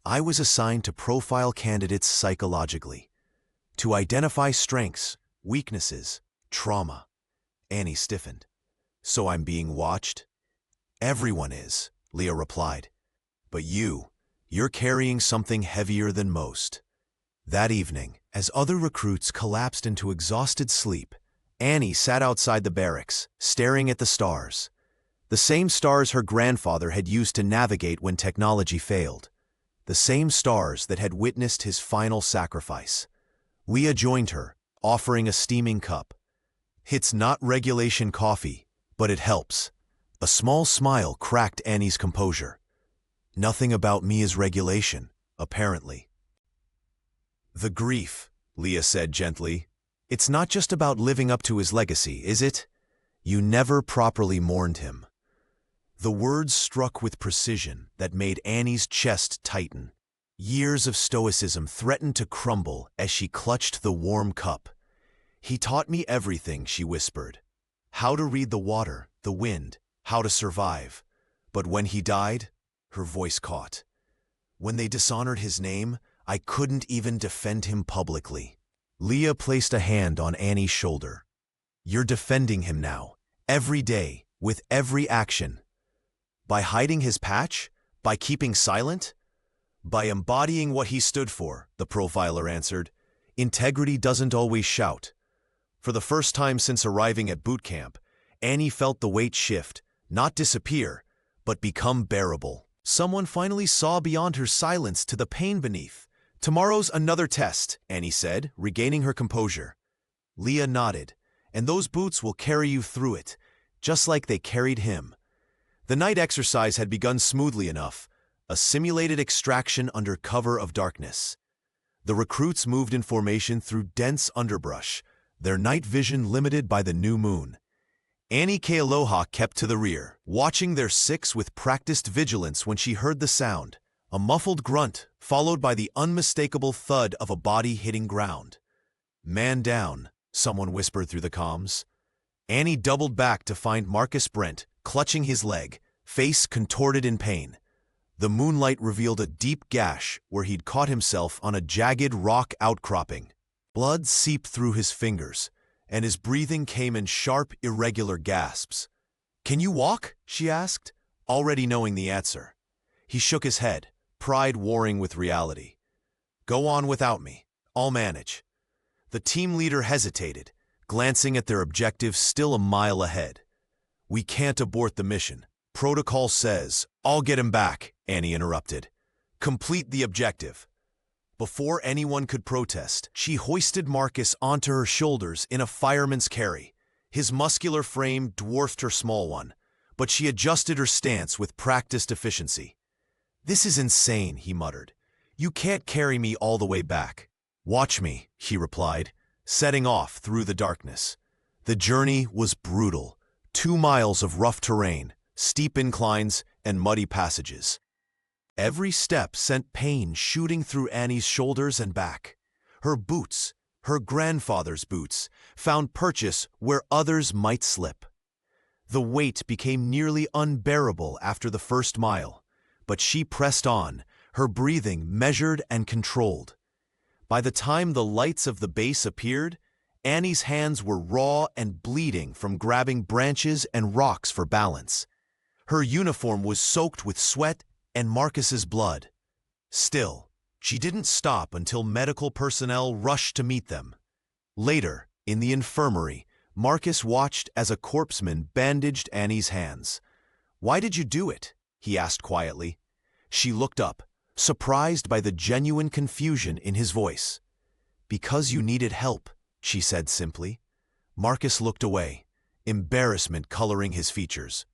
"I was assigned to profile candidates psychologically, to identify strengths, weaknesses, trauma." Annie stiffened. "So I'm being watched?" "Everyone is," Leah replied. "But you're carrying something heavier than most." That evening, as other recruits collapsed into exhausted sleep, Annie sat outside the barracks, staring at the stars. The same stars her grandfather had used to navigate when technology failed. The same stars that had witnessed his final sacrifice. Leah joined her, offering a steaming cup. "It's not regulation coffee, but it helps." A small smile cracked Annie's composure. "Nothing about me is regulation, apparently." "The grief," Leah said gently. "It's not just about living up to his legacy, is it? You never properly mourned him." The words struck with precision that made Annie's chest tighten. Years of stoicism threatened to crumble as she clutched the warm cup. "He taught me everything," she whispered. "How to read the water, the wind, how to survive. But when he died," her voice caught. "When they dishonored his name, I couldn't even defend him publicly." Leah placed a hand on Annie's shoulder. "You're defending him now, every day, with every action. By hiding his patch? By keeping silent?" "By embodying what he stood for," the profiler answered. "Integrity doesn't always shout." For the first time since arriving at Bootcamp, Annie felt the weight shift, not disappear, but become bearable. Someone finally saw beyond her silence to the pain beneath. "Tomorrow's another test," Annie said, regaining her composure. Leah nodded. "And those boots will carry you through it, just like they carried him." The night exercise had begun smoothly enough, a simulated extraction under cover of darkness. The recruits moved in formation through dense underbrush, their night vision limited by the new moon. Annie Kealoha kept to the rear, watching their six with practiced vigilance when she heard the sound, a muffled grunt followed by the unmistakable thud of a body hitting ground. "Man down," someone whispered through the comms. Annie doubled back to find Marcus Brent, clutching his leg, face contorted in pain. The moonlight revealed a deep gash where he'd caught himself on a jagged rock outcropping. Blood seeped through his fingers, and his breathing came in sharp, irregular gasps. "Can you walk?" she asked, already knowing the answer. He shook his head, pride warring with reality. "Go on without me. I'll manage." The team leader hesitated, glancing at their objective still a mile ahead. "We can't abort the mission. Protocol says." "I'll get him back," Annie interrupted. "Complete the objective." Before anyone could protest, she hoisted Marcus onto her shoulders in a fireman's carry. His muscular frame dwarfed her small one, but she adjusted her stance with practiced efficiency. "This is insane," he muttered. "You can't carry me all the way back." "Watch me," she replied, setting off through the darkness. The journey was brutal, 2 miles of rough terrain, steep inclines, and muddy passages. Every step sent pain shooting through Annie's shoulders and back. Her boots, her grandfather's boots, found purchase where others might slip. The weight became nearly unbearable after the first mile, but she pressed on, her breathing measured and controlled. By the time the lights of the base appeared, Annie's hands were raw and bleeding from grabbing branches and rocks for balance. Her uniform was soaked with sweat and Marcus's blood. Still, she didn't stop until medical personnel rushed to meet them. Later, in the infirmary, Marcus watched as a corpsman bandaged Annie's hands. "Why did you do it?" he asked quietly. She looked up, surprised by the genuine confusion in his voice. "Because you needed help," she said simply. Marcus looked away, embarrassment coloring his features.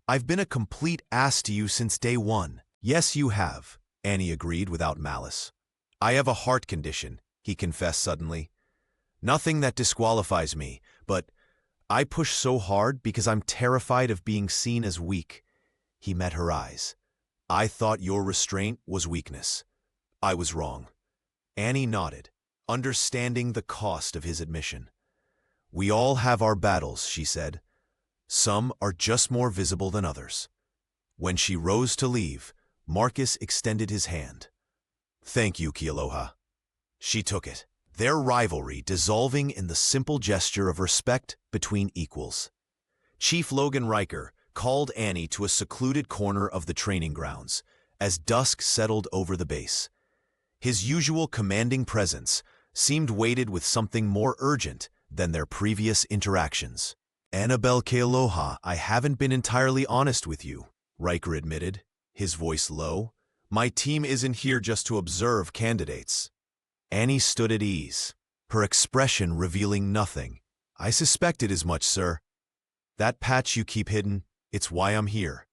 "I've been a complete ass to you since day one." "Yes, you have," Annie agreed without malice. "I have a heart condition," he confessed suddenly. "Nothing that disqualifies me, but I push so hard because I'm terrified of being seen as weak." He met her eyes. "I thought your restraint was weakness. I was wrong." Annie nodded, understanding the cost of his admission. "We all have our battles," she said. "Some are just more visible than others." When she rose to leave, Marcus extended his hand. "Thank you, Kealoha." She took it, their rivalry dissolving in the simple gesture of respect between equals. Chief Logan Riker called Annie to a secluded corner of the training grounds as dusk settled over the base. His usual commanding presence seemed weighted with something more urgent than their previous interactions. "Annabelle Kealoha, I haven't been entirely honest with you," Riker admitted, his voice low. "My team isn't here just to observe candidates." Annie stood at ease, her expression revealing nothing. "I suspected as much, sir. That patch you keep hidden, it's why I'm here."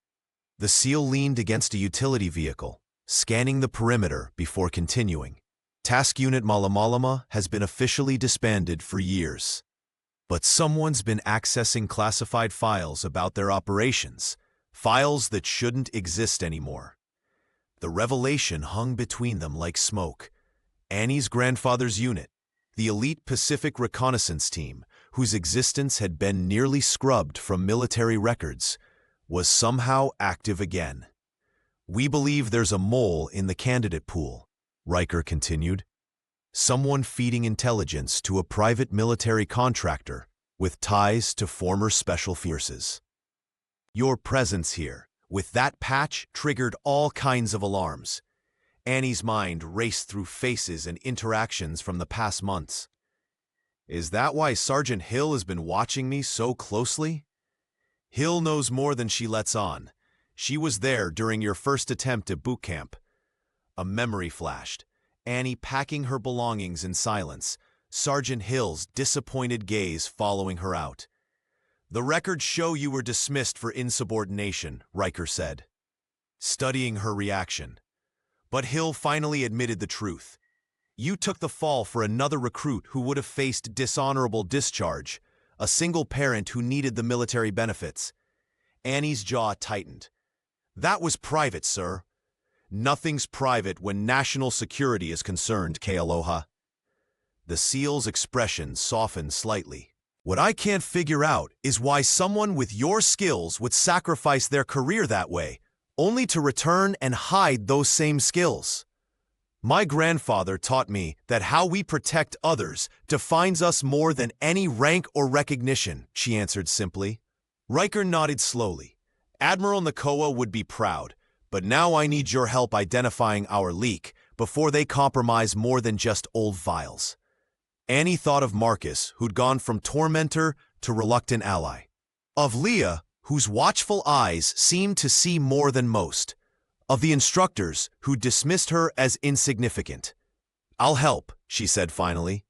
The SEAL leaned against a utility vehicle, scanning the perimeter before continuing. "Task Unit Malamalama has been officially disbanded for years. But someone's been accessing classified files about their operations, files that shouldn't exist anymore." The revelation hung between them like smoke. Annie's grandfather's unit, the elite Pacific Reconnaissance Team, whose existence had been nearly scrubbed from military records, was somehow active again. "We believe there's a mole in the candidate pool," Riker continued. "Someone feeding intelligence to a private military contractor with ties to former special forces. Your presence here, with that patch, triggered all kinds of alarms." Annie's mind raced through faces and interactions from the past months. "Is that why Sergeant Hill has been watching me so closely?" "Hill knows more than she lets on. She was there during your first attempt at Bootcamp." A memory flashed. Annie packing her belongings in silence, Sergeant Hill's disappointed gaze following her out. "The records show you were dismissed for insubordination," Riker said, studying her reaction. But Hill finally admitted the truth. "You took the fall for another recruit who would have faced dishonorable discharge, a single parent who needed the military benefits." Annie's jaw tightened. "That was private, sir." "Nothing's private when national security is concerned, Kealoha." The SEAL's expression softened slightly. "What I can't figure out is why someone with your skills would sacrifice their career that way, only to return and hide those same skills. My grandfather taught me that how we protect others defines us more than any rank or recognition," she answered simply. Riker nodded slowly. "Admiral Nakoa would be proud, but now I need your help identifying our leak before they compromise more than just old files." Annie thought of Marcus, who'd gone from tormentor to reluctant ally. Of Leah, whose watchful eyes seemed to see more than most. Of the instructors who dismissed her as insignificant. "I'll help," she said finally,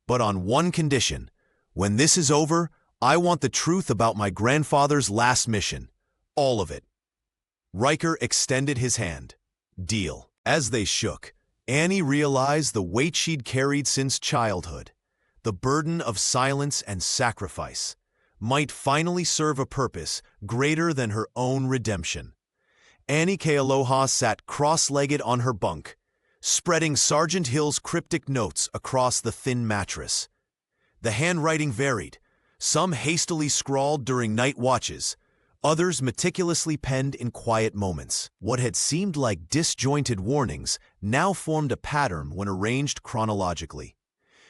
"but on one condition. When this is over, I want the truth about my grandfather's last mission. All of it." Riker extended his hand. "Deal." As they shook, Annie realized the weight she'd carried since childhood, the burden of silence and sacrifice. might finally serve a purpose greater than her own redemption. Annie Kealoha sat cross-legged on her bunk, spreading Sergeant Hill's cryptic notes across the thin mattress. The handwriting varied, some hastily scrawled during night watches, others meticulously penned in quiet moments. What had seemed like disjointed warnings now formed a pattern when arranged chronologically.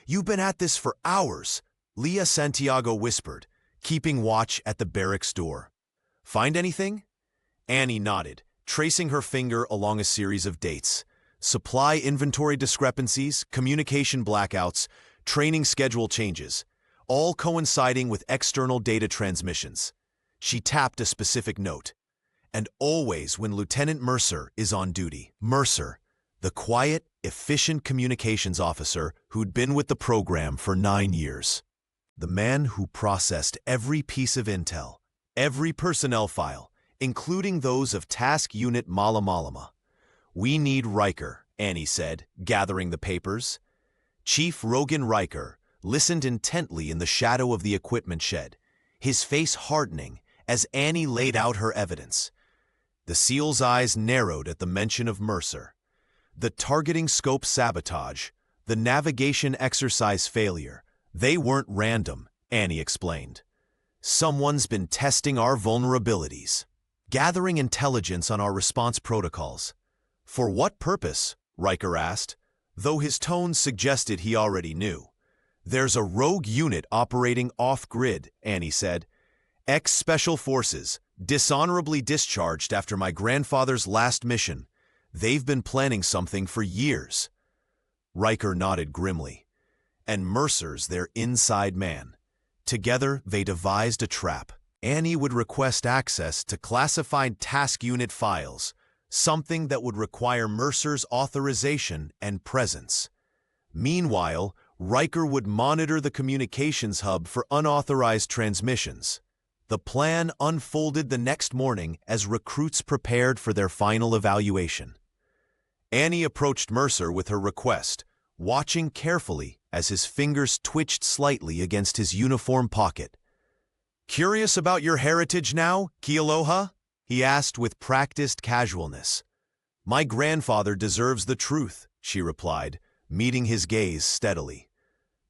"You've been at this for hours," Leah Santiago whispered, keeping watch at the barracks door. "Find anything?" Annie nodded, tracing her finger along a series of dates. Supply inventory discrepancies, communication blackouts, training schedule changes, all coinciding with external data transmissions. She tapped a specific note. "And always when Lieutenant Mercer is on duty." Mercer, the quiet, efficient communications officer who'd been with the program for 9 years. The man who processed every piece of intel, every personnel file, including those of Task Unit Malamalama. "We need Riker," Annie said, gathering the papers. Chief Rogan Riker listened intently in the shadow of the equipment shed, his face hardening as Annie laid out her evidence. The SEAL's eyes narrowed at the mention of Mercer. The targeting scope sabotage, the navigation exercise failure, they weren't random, Annie explained. "Someone's been testing our vulnerabilities, gathering intelligence on our response protocols." "For what purpose?" Riker asked, though his tone suggested he already knew. "There's a rogue unit operating off-grid," Annie said. "Ex-Special Forces, dishonorably discharged after my grandfather's last mission. They've been planning something for years." Riker nodded grimly. "And Mercer's their inside man. Together, they devised a trap. Annie would request access to classified task unit files, something that would require Mercer's authorization and presence. Meanwhile, Riker would monitor the communications hub for unauthorized transmissions. The plan unfolded the next morning as recruits prepared for their final evaluation. Annie approached Mercer with her request, watching carefully as his fingers twitched slightly against his uniform pocket. "Curious about your heritage now, Kealoha?" he asked with practiced casualness. "My grandfather deserves the truth," she replied, meeting his gaze steadily.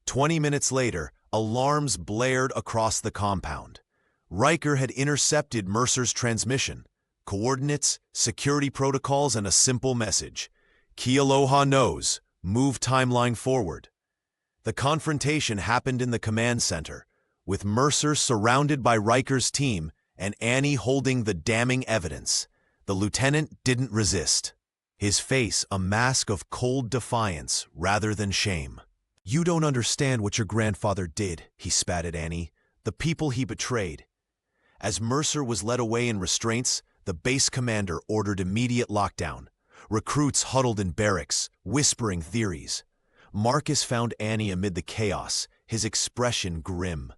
20 minutes later, alarms blared across the compound. Riker had intercepted Mercer's transmission. Coordinates, security protocols, and a simple message. "Kealoha knows. Move timeline forward." The confrontation happened in the command center, with Mercer surrounded by Riker's team and Annie holding the damning evidence. The lieutenant didn't resist, his face a mask of cold defiance rather than shame. "You don't understand what your grandfather did," he spat at Annie, "the people he betrayed." As Mercer was led away in restraints, the base commander ordered immediate lockdown. Recruits huddled in barracks, whispering theories. Marcus found Annie amid the chaos, his expression grim.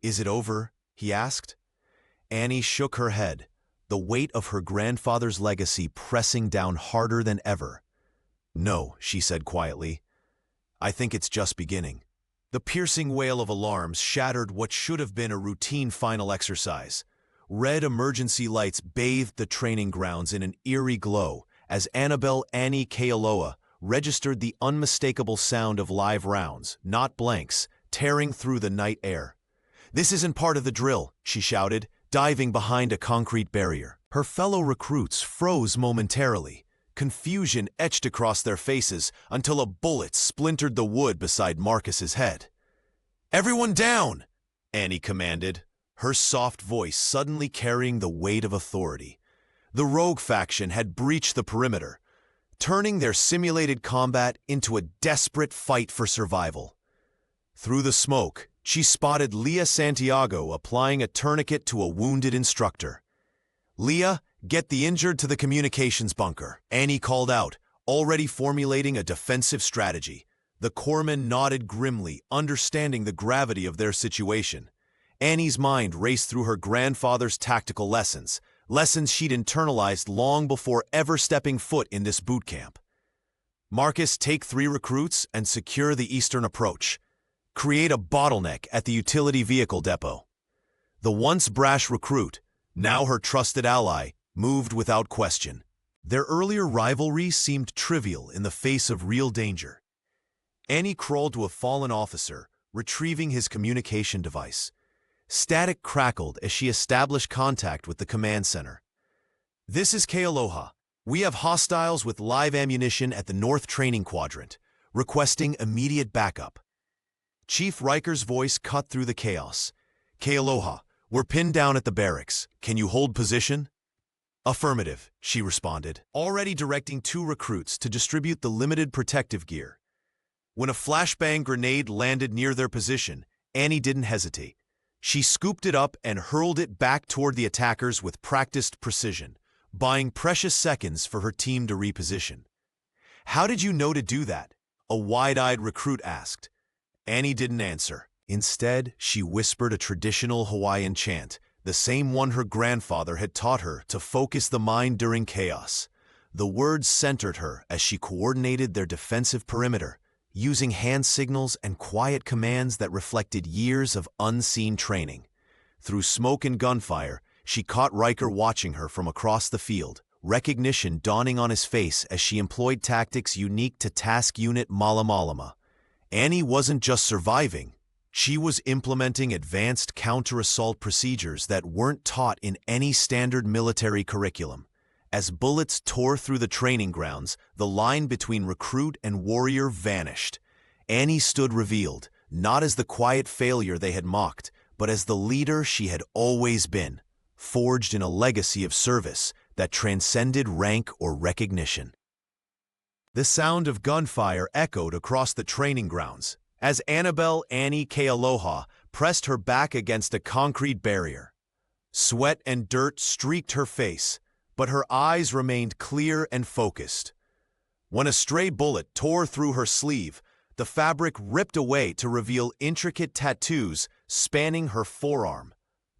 "Is it over?" he asked. Annie shook her head, the weight of her grandfather's legacy pressing down harder than ever. "No," she said quietly. "I think it's just beginning." The piercing wail of alarms shattered what should have been a routine final exercise. Red emergency lights bathed the training grounds in an eerie glow as Annabelle Annie Kealoha registered the unmistakable sound of live rounds, not blanks, tearing through the night air. "This isn't part of the drill," she shouted, diving behind a concrete barrier. Her fellow recruits froze momentarily. Confusion etched across their faces until a bullet splintered the wood beside Marcus's head. "Everyone down!" Annie commanded, her soft voice suddenly carrying the weight of authority. The rogue faction had breached the perimeter, turning their simulated combat into a desperate fight for survival. Through the smoke, she spotted Leah Santiago applying a tourniquet to a wounded instructor. "Leah, get the injured to the communications bunker," Annie called out, already formulating a defensive strategy. The corpsman nodded grimly, understanding the gravity of their situation. Annie's mind raced through her grandfather's tactical lessons, lessons she'd internalized long before ever stepping foot in this boot camp. "Marcus, take 3 recruits and secure the eastern approach. Create a bottleneck at the utility vehicle depot." The once brash recruit, now her trusted ally, moved without question. Their earlier rivalry seemed trivial in the face of real danger. Annie crawled to a fallen officer, retrieving his communication device. Static crackled as she established contact with the command center. "This is Kealoha. We have hostiles with live ammunition at the North Training Quadrant, requesting immediate backup." Chief Riker's voice cut through the chaos. "Kealoha, we're pinned down at the barracks. Can you hold position?" "Affirmative," she responded, already directing 2 recruits to distribute the limited protective gear. When a flashbang grenade landed near their position, Annie didn't hesitate. She scooped it up and hurled it back toward the attackers with practiced precision, buying precious seconds for her team to reposition. "How did you know to do that?" a wide-eyed recruit asked. Annie didn't answer. Instead, she whispered a traditional Hawaiian chant, the same one her grandfather had taught her to focus the mind during chaos. The words centered her as she coordinated their defensive perimeter, using hand signals and quiet commands that reflected years of unseen training. Through smoke and gunfire, she caught Riker watching her from across the field, recognition dawning on his face as she employed tactics unique to Task Unit Malamalama. Annie wasn't just surviving. She was implementing advanced counter-assault procedures that weren't taught in any standard military curriculum. As bullets tore through the training grounds, the line between recruit and warrior vanished. Annie stood revealed, not as the quiet failure they had mocked, but as the leader she had always been, forged in a legacy of service that transcended rank or recognition. The sound of gunfire echoed across the training grounds as Annabelle Annie Kealoha pressed her back against a concrete barrier. Sweat and dirt streaked her face, but her eyes remained clear and focused. When a stray bullet tore through her sleeve, the fabric ripped away to reveal intricate tattoos spanning her forearm.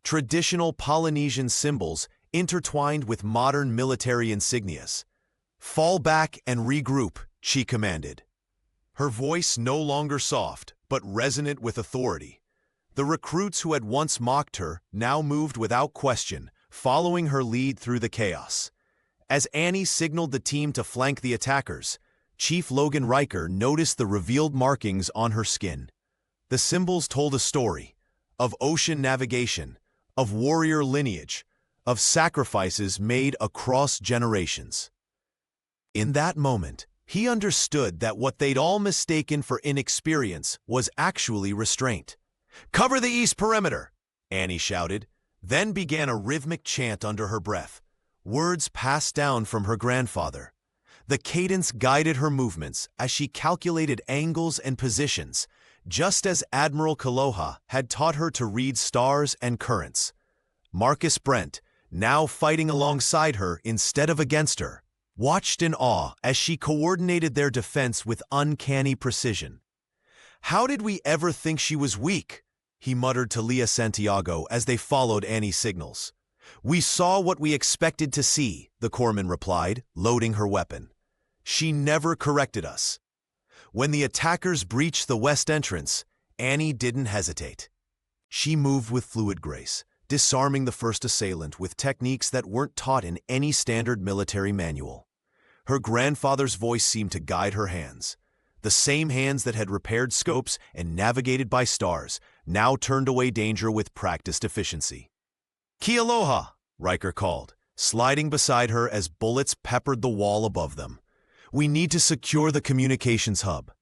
Traditional Polynesian symbols intertwined with modern military insignias. "Fall back and regroup," she commanded. Her voice no longer soft, but resonant with authority. The recruits who had once mocked her now moved without question, following her lead through the chaos. As Annie signaled the team to flank the attackers, Chief Logan Riker noticed the revealed markings on her skin. The symbols told a story of ocean navigation, of warrior lineage, of sacrifices made across generations. In that moment, he understood that what they'd all mistaken for inexperience was actually restraint. "Cover the east perimeter," Annie shouted, then began a rhythmic chant under her breath, words passed down from her grandfather. The cadence guided her movements as she calculated angles and positions, just as Admiral Kealoha had taught her to read stars and currents. Marcus Brent, now fighting alongside her instead of against her, watched in awe as she coordinated their defense with uncanny precision. "How did we ever think she was weak?" he muttered to Leah Santiago as they followed Annie's signals. "We saw what we expected to see," the corpsman replied, loading her weapon. "She never corrected us." When the attackers breached the west entrance, Annie didn't hesitate. She moved with fluid grace, disarming the first assailant with techniques that weren't taught in any standard military manual. Her grandfather's voice seemed to guide her hands. The same hands that had repaired scopes and navigated by stars now turned away danger with practiced efficiency. "Kealoha," Riker called, sliding beside her as bullets peppered the wall above them. "We need to secure the communications hub."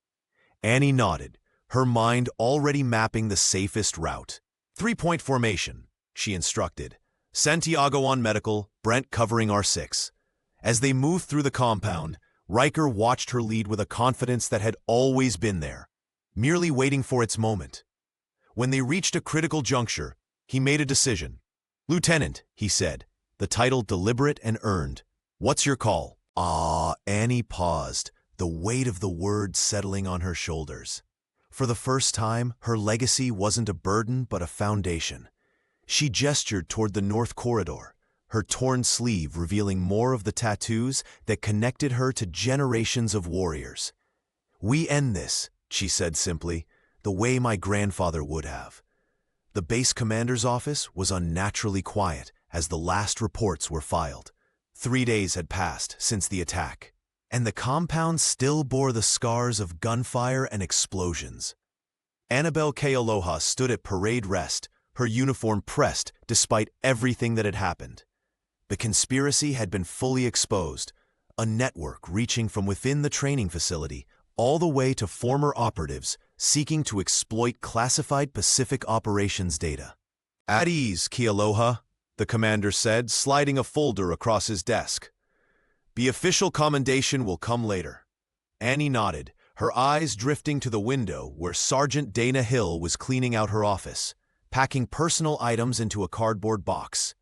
Annie nodded, her mind already mapping the safest route. "Three-point formation," she instructed. "Santiago on medical, Brent covering R6. As they moved through the compound, Riker watched her lead with a confidence that had always been there, merely waiting for its moment. When they reached a critical juncture, he made a decision. "Lieutenant," he said, the title deliberate and earned. "What's your call?" Annie paused, the weight of the word settling on her shoulders. For the first time, her legacy wasn't a burden but a foundation. She gestured toward the North Corridor, her torn sleeve revealing more of the tattoos that connected her to generations of warriors. "We end this," she said simply, "the way my grandfather would have." The base commander's office was unnaturally quiet as the last reports were filed. 3 days had passed since the attack, and the compound still bore the scars of gunfire and explosions. Annabelle Kealoha stood at parade rest, her uniform pressed despite everything that had happened. The conspiracy had been fully exposed, a network reaching from within the training facility all the way to former operatives seeking to exploit classified Pacific operations data. "At ease, Kealoha," the commander said, sliding a folder across his desk. "The official commendation will come later." Annie nodded, her eyes drifting to the window where Sergeant Dana Hill was cleaning out her office, packing personal items into a cardboard box.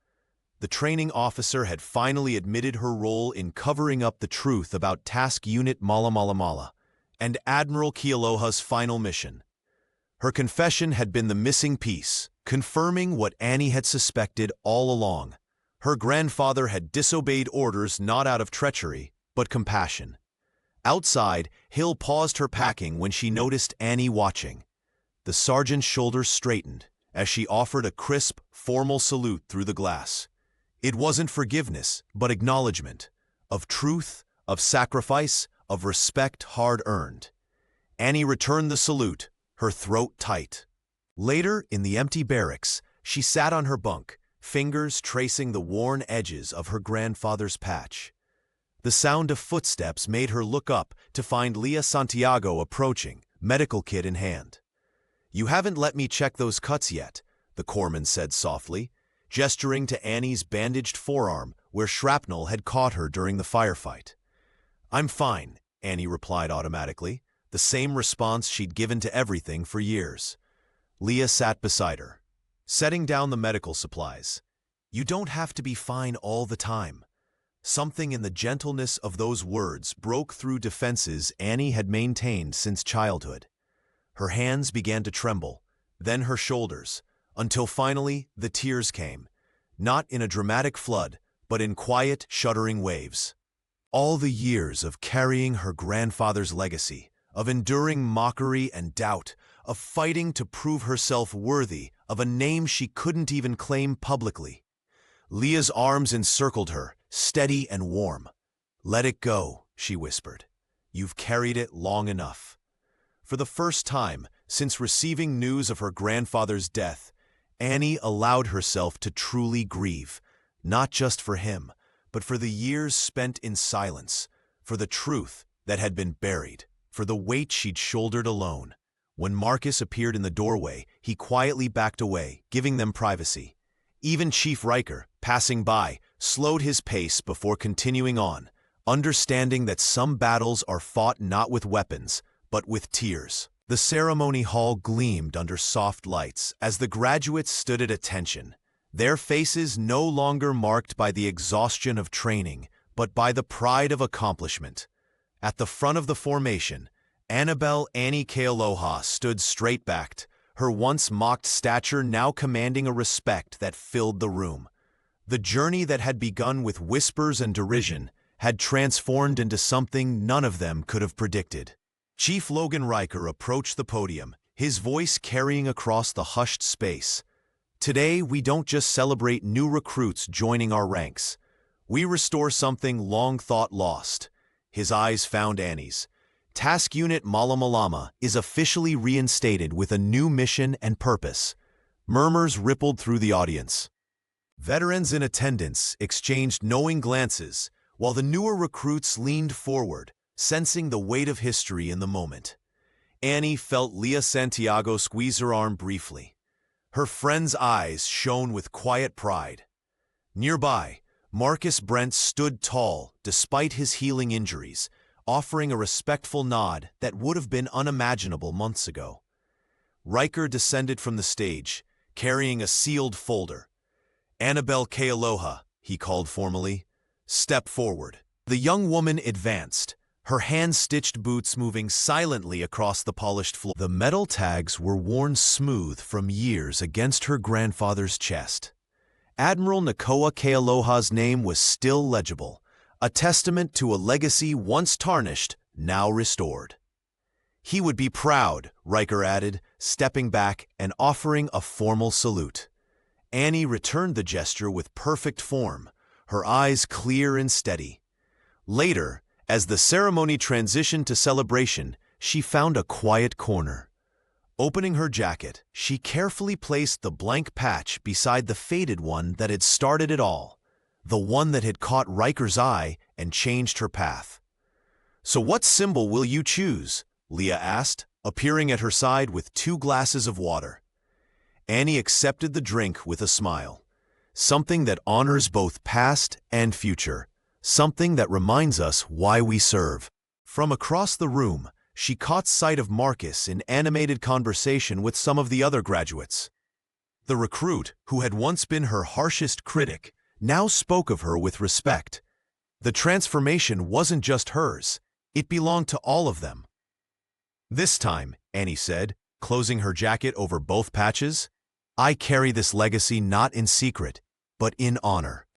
The training officer had finally admitted her role in covering up the truth about Task Unit Mala Mala Mala and Admiral Kealoha's final mission. Her confession had been the missing piece, confirming what Annie had suspected all along. Her grandfather had disobeyed orders not out of treachery, but compassion. Outside, Hill paused her packing when she noticed Annie watching. The sergeant's shoulders straightened as she offered a crisp, formal salute through the glass. It wasn't forgiveness, but acknowledgement of truth, of sacrifice, of respect hard-earned. Annie returned the salute, her throat tight. Later, in the empty barracks, she sat on her bunk, fingers tracing the worn edges of her grandfather's patch. The sound of footsteps made her look up to find Leah Santiago approaching, medical kit in hand. "You haven't let me check those cuts yet," the corpsman said softly, gesturing to Annie's bandaged forearm where shrapnel had caught her during the firefight. "I'm fine," Annie replied automatically, the same response she'd given to everything for years. Leah sat beside her, setting down the medical supplies. "You don't have to be fine all the time." Something in the gentleness of those words broke through defenses Annie had maintained since childhood. Her hands began to tremble, then her shoulders, until finally the tears came, not in a dramatic flood, but in quiet, shuddering waves. All the years of carrying her grandfather's legacy, of enduring mockery and doubt, of fighting to prove herself worthy of a name she couldn't even claim publicly. Leah's arms encircled her, steady and warm. "Let it go," she whispered. "You've carried it long enough." For the first time since receiving news of her grandfather's death, Annie allowed herself to truly grieve, not just for him, but for the years spent in silence, for the truth that had been buried, for the weight she'd shouldered alone. When Marcus appeared in the doorway, he quietly backed away, giving them privacy. Even Chief Riker, passing by, slowed his pace before continuing on, understanding that some battles are fought not with weapons, but with tears. The ceremony hall gleamed under soft lights as the graduates stood at attention, their faces no longer marked by the exhaustion of training, but by the pride of accomplishment. At the front of the formation, Annabelle Annie Kealoha stood straight-backed, her once mocked stature now commanding a respect that filled the room. The journey that had begun with whispers and derision had transformed into something none of them could have predicted. Chief Logan Riker approached the podium, his voice carrying across the hushed space. "Today, we don't just celebrate new recruits joining our ranks. We restore something long thought lost." His eyes found Annie's. "Task Unit Mala Malama is officially reinstated with a new mission and purpose." Murmurs rippled through the audience. Veterans in attendance exchanged knowing glances, while the newer recruits leaned forward, sensing the weight of history in the moment. Annie felt Leah Santiago squeeze her arm briefly. Her friend's eyes shone with quiet pride. Nearby, Marcus Brent stood tall despite his healing injuries, offering a respectful nod that would have been unimaginable months ago. Riker descended from the stage, carrying a sealed folder. "Annabelle Kealoha," he called formally. "Step forward." The young woman advanced, her hand-stitched boots moving silently across the polished floor. The metal tags were worn smooth from years against her grandfather's chest. Admiral Nakoa Kealoha's name was still legible, a testament to a legacy once tarnished, now restored. "He would be proud," Riker added, stepping back and offering a formal salute. Annie returned the gesture with perfect form, her eyes clear and steady. Later, as the ceremony transitioned to celebration, she found a quiet corner. Opening her jacket, she carefully placed the blank patch beside the faded one that had started it all, the one that had caught Riker's eye and changed her path. "So what symbol will you choose?" Leah asked, appearing at her side with 2 glasses of water. Annie accepted the drink with a smile. Something that honors both past and future. Something that reminds us why we serve. From across the room, she caught sight of Marcus in animated conversation with some of the other graduates. The recruit, who had once been her harshest critic, now spoke of her with respect. The transformation wasn't just hers, it belonged to all of them. "This time," Annie said, closing her jacket over both patches, "I carry this legacy not in secret, but in honor."